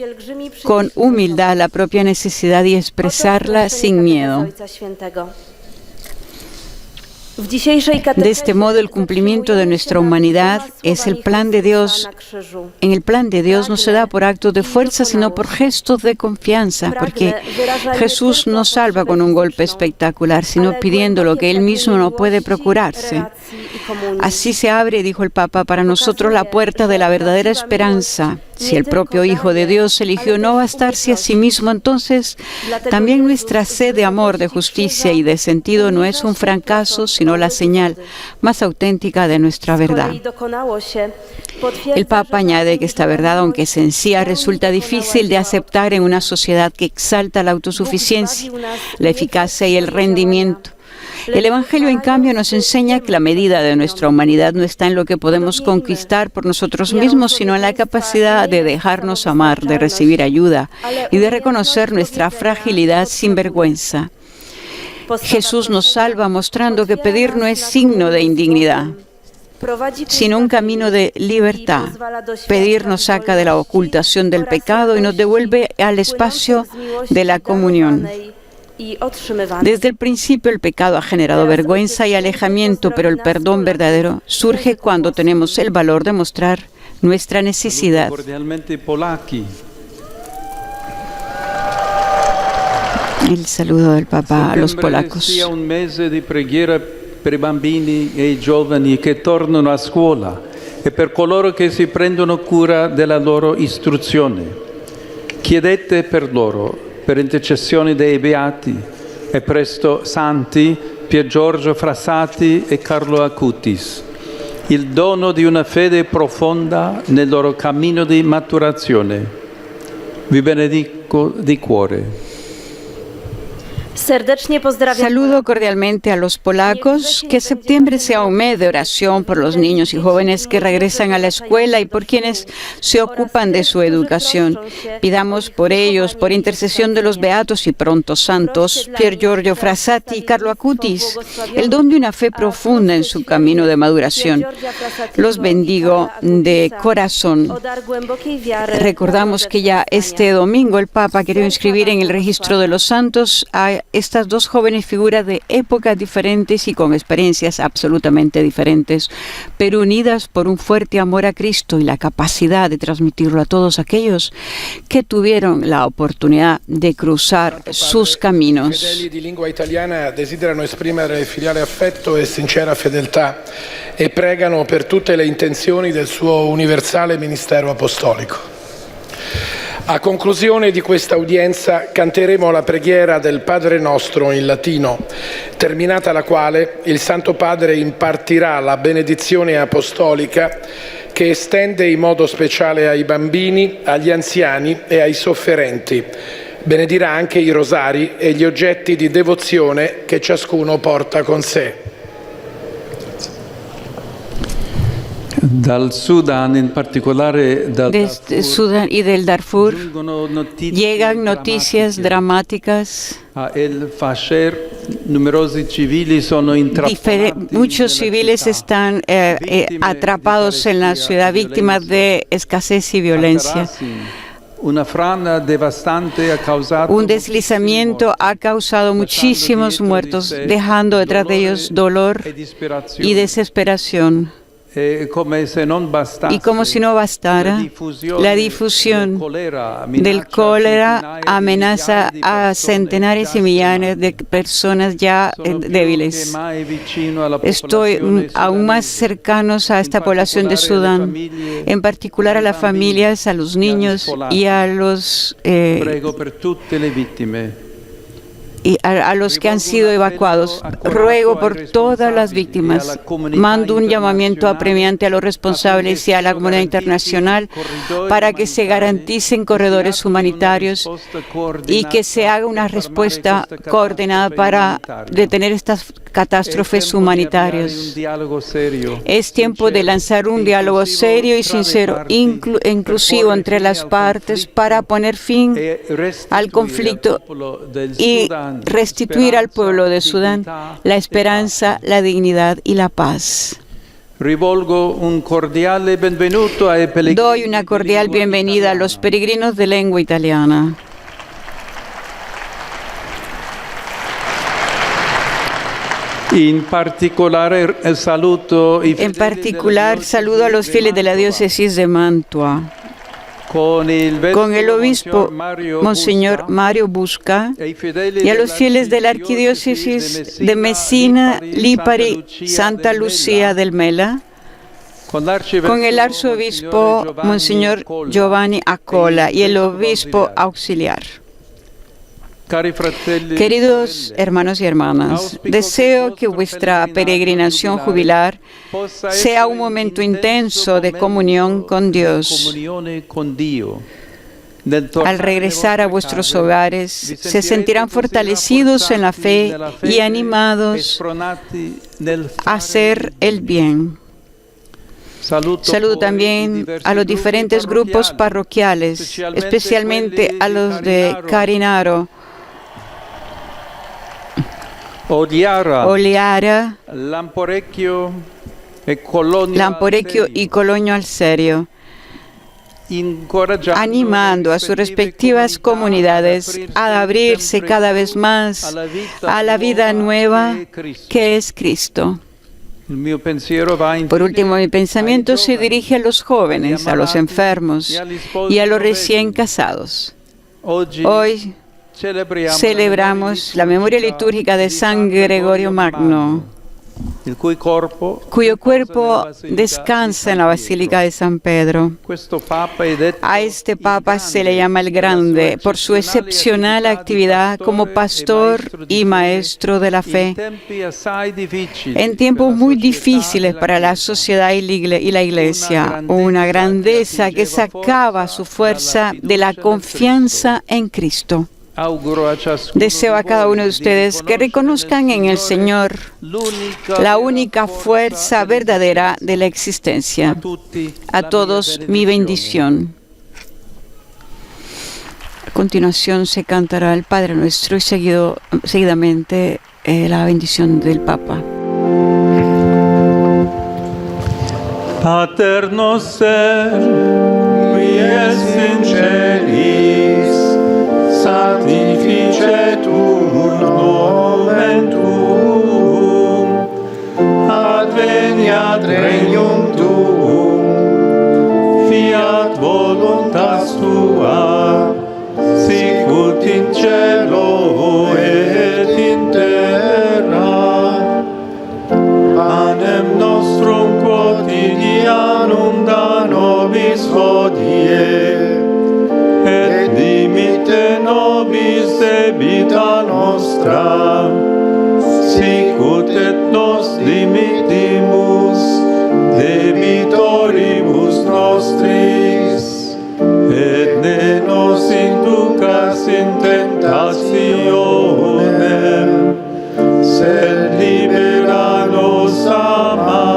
con humildad la propia necesidad y expresarla sin miedo. De este modo, el cumplimiento de nuestra humanidad es el plan de Dios. En el plan de Dios no se da por actos de fuerza, sino por gestos de confianza, porque Jesús no salva con un golpe espectacular, sino pidiendo lo que Él mismo no puede procurarse. Así se abre, dijo el Papa, para nosotros la puerta de la verdadera esperanza. Si el propio Hijo de Dios eligió no bastarse a sí mismo, entonces también nuestra sed de amor, de justicia y de sentido no es un fracaso, sino sino la señal más auténtica de nuestra verdad. El Papa añade que esta verdad, aunque sencilla, resulta difícil de aceptar en una sociedad que exalta la autosuficiencia, la eficacia y el rendimiento. El Evangelio, en cambio, nos enseña que la medida de nuestra humanidad no está en lo que podemos conquistar por nosotros mismos, sino en la capacidad de dejarnos amar, de recibir ayuda y de reconocer nuestra fragilidad sin vergüenza. Jesús nos salva mostrando que pedir no es signo de indignidad, sino un camino de libertad. Pedir nos saca de la ocultación del pecado y nos devuelve al espacio de la comunión. Desde el principio el pecado ha generado vergüenza y alejamiento, pero el perdón verdadero surge cuando tenemos el valor de mostrar nuestra necesidad. El saludo del Papa a los polacos. Sia un mese di preghiera per i bambini e i giovani che tornano a scuola e per coloro che si prendono cura della loro istruzione. Chiedete per loro, per intercessione dei beati e presto santi Pier Giorgio Frassati e Carlo Acutis, il dono di una fede profonda nel loro cammino di maturazione. Vi benedico di cuore. Saludo cordialmente a los polacos. Que septiembre sea un mes de oración por los niños y jóvenes que regresan a la escuela y por quienes se ocupan de su educación. Pidamos por ellos, por intercesión de los beatos y pronto santos, Pier Giorgio Frassati y Carlo Acutis, el don de una fe profunda en su camino de maduración. Los bendigo de corazón. Recordamos que ya este domingo el Papa quería inscribir en el registro de los santos a estas dos jóvenes figuras de épocas diferentes y con experiencias absolutamente diferentes, pero unidas por un fuerte amor a Cristo y la capacidad de transmitirlo a todos aquellos que tuvieron la oportunidad de cruzar sus caminos. I fedeli di lingua italiana desiderano esprimere filiale affetto e sincera fedeltà e pregano per tutte le intenzioni del suo universale ministero apostolico. A conclusione di questa udienza canteremo la preghiera del Padre Nostro in latino, terminata la quale il Santo Padre impartirà la benedizione apostolica che estende in modo speciale ai bambini, agli anziani e ai sofferenti. Benedirà anche i rosari e gli oggetti di devozione che ciascuno porta con sé. Dal Sudán, en particular Desde Sudán y del Darfur llegan noticias dramáticas. Muchos civiles están atrapados en la ciudad, víctimas de escasez y violencia. Un deslizamiento ha causado muchísimos muertos, dejando detrás de ellos dolor y desesperación. Y como si no bastara, la difusión del cólera amenaza a centenares y millones de personas ya débiles. Estoy aún más cercanos a esta población de Sudán, en particular a las familias, a los niños y a los que han sido evacuados. Ruego por todas las víctimas. Mando un llamamiento apremiante a los responsables y a la comunidad internacional para que se garanticen corredores humanitarios y que se haga una respuesta coordinada para detener estas catástrofes humanitarias. Es tiempo de lanzar un diálogo serio y sincero, inclusivo entre las partes, para poner fin al conflicto y restituir al pueblo de Sudán la esperanza, la dignidad y la paz. Doy una cordial bienvenida a los peregrinos de lengua italiana. En particular, saludo a los fieles de la diócesis de Mantua. Con el obispo Monseñor Mario Busca y a los fieles de la arquidiócesis de Messina, Lipari, Santa Lucía del Mela, con el arzobispo Monseñor Giovanni Accola y el obispo auxiliar. Queridos hermanos y hermanas, deseo que vuestra peregrinación jubilar sea un momento intenso de comunión con Dios. Al regresar a vuestros hogares, se sentirán fortalecidos en la fe y animados a hacer el bien. Saludo también a los diferentes grupos parroquiales, especialmente a los de Carinaro, Oliara, Lamporecchio y Cologno al Serio, animando a sus respectivas comunidades a abrirse cada vez más a la vida nueva que es Cristo. Por último, mi pensamiento se dirige a los jóvenes, a los enfermos y a los recién casados. Hoy celebramos la memoria litúrgica de San Gregorio Magno, cuyo cuerpo descansa en la Basílica de San Pedro. A este Papa se le llama el Grande por su excepcional actividad como pastor y maestro de la fe en tiempos muy difíciles para la sociedad y la Iglesia, una grandeza que sacaba su fuerza de la confianza en Cristo. Deseo a cada uno de ustedes que reconozcan en el Señor la única fuerza verdadera de la existencia. A todos mi bendición. A continuación se cantará el Padre Nuestro y seguidamente la bendición del Papa. Pater noster, qui es in celis, sanctificetur nomen tuum, adveniat regnum tuum, fiat voluntas tua, sicut in cielo et in terra. Panem nostrum quotidianum da nobis hodie, et dimitte nobis debita nostra, sicut et nos dimittimus debitoribus nostris, et ne nos inducas in tentationem, sed libera nos a malo.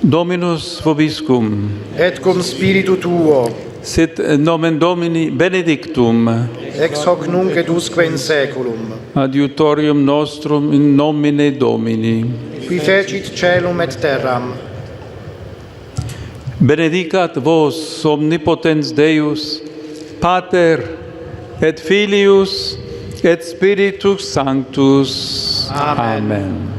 Dominus vobiscum. Et cum spiritu tuo. Sit nomen Domini benedictum. Ex hoc nunc et usque in saeculum. Adiutorium nostrum in nomine Domini. Qui fecit caelum et terram. Benedicat vos omnipotens Deus, Pater et Filius et Spiritus Sanctus. Amen. Amen.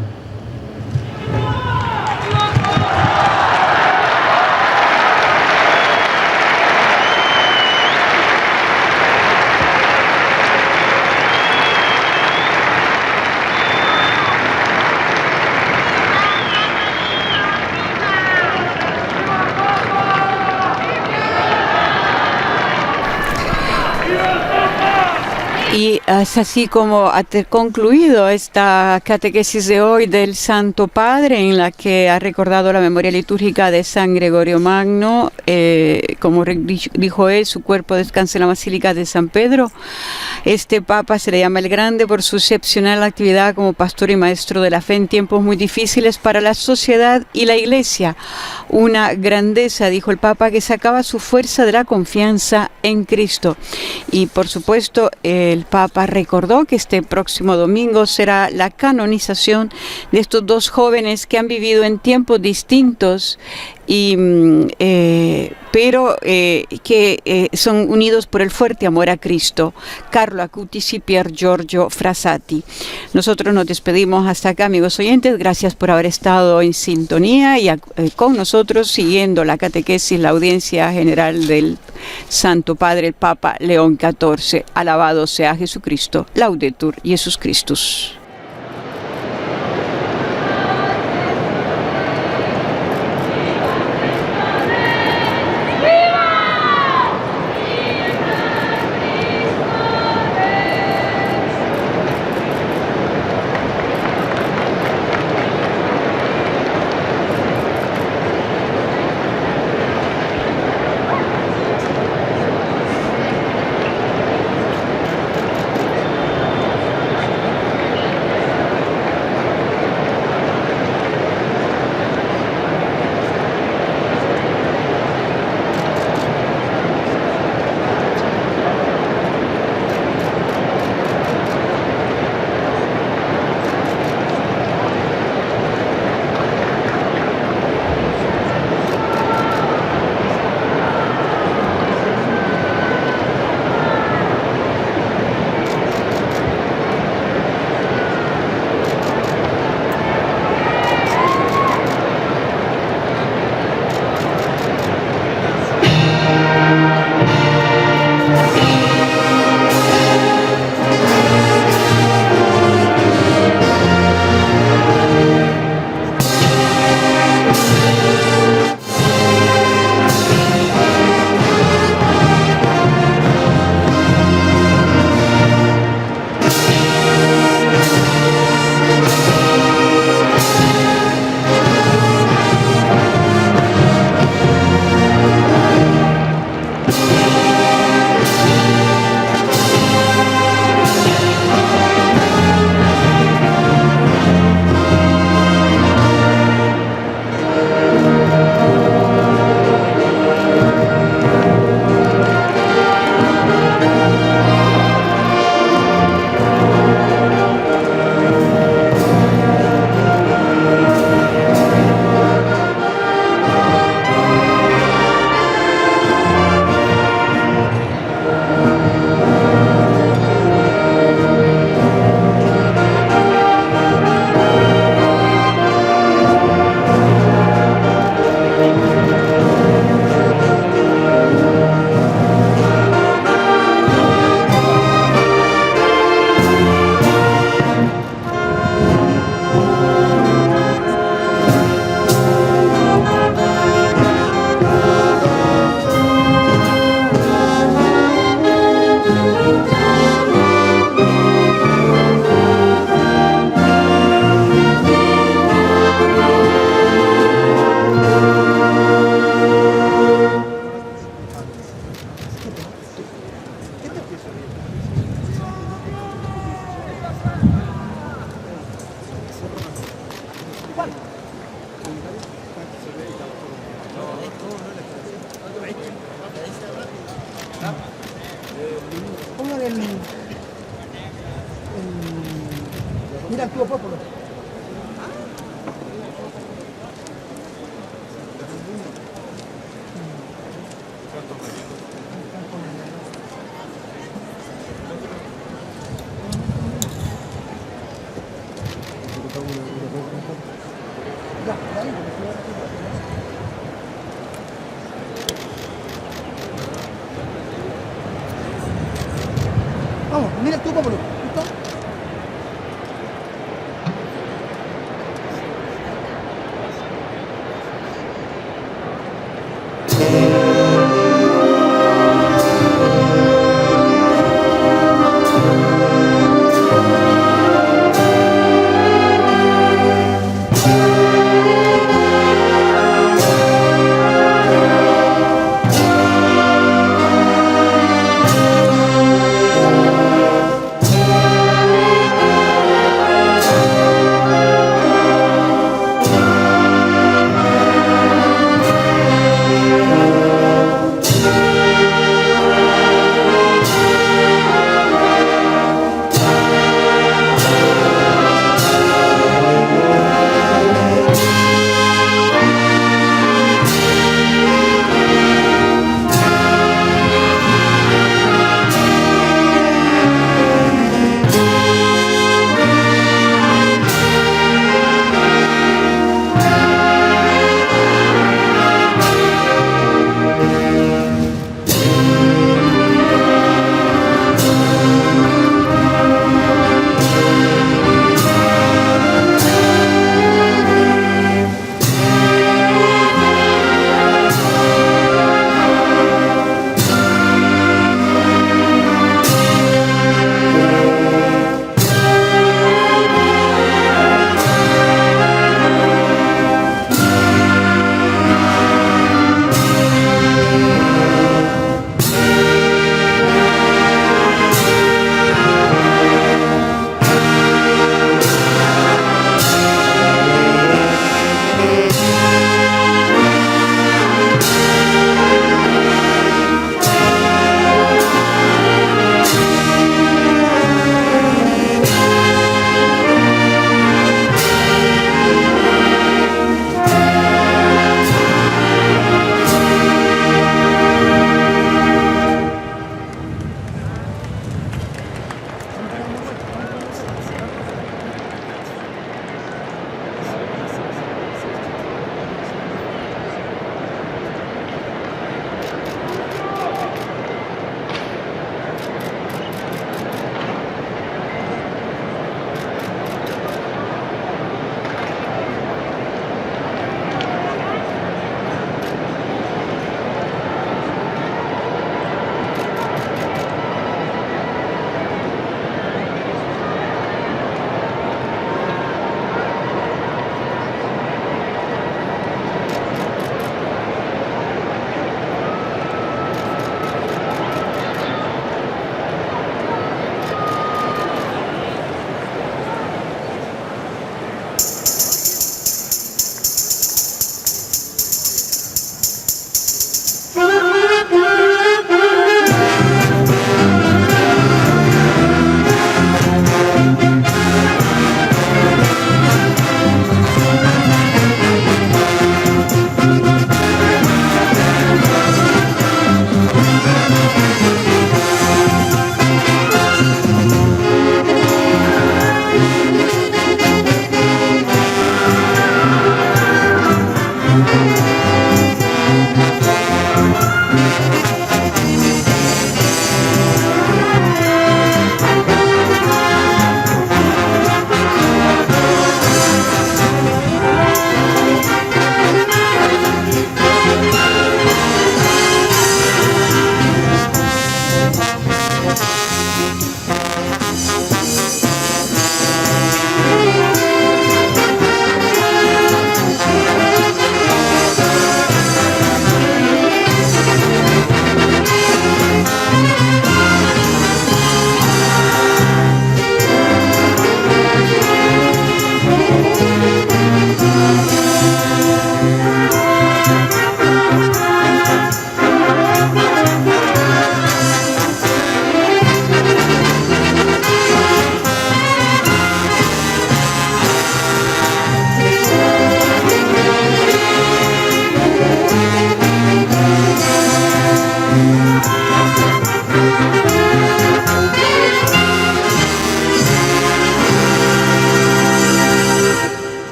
Y es así como ha concluido esta catequesis de hoy del Santo Padre, en la que ha recordado la memoria litúrgica de San Gregorio Magno. Como dijo él, su cuerpo descansa en la Basílica de San Pedro. Este Papa se le llama el Grande por su excepcional actividad como pastor y maestro de la fe en tiempos muy difíciles para la sociedad y la Iglesia. Una grandeza, dijo el Papa, que sacaba su fuerza de la confianza en Cristo. Y por supuesto, el Papa recordó que este próximo domingo será la canonización de estos dos jóvenes que han vivido en tiempos distintos, pero que son unidos por el fuerte amor a Cristo, Carlo Acutis y Pier Giorgio Frassati. Nosotros nos despedimos hasta acá, amigos oyentes. Gracias por haber estado en sintonía y con nosotros siguiendo la catequesis, la audiencia general del Santo Padre, el Papa León XIV. Alabado sea Jesucristo. Laudetur Jesus Christus. Pongan el mira el tuo popolo. Vamos, mira el tuo popolo.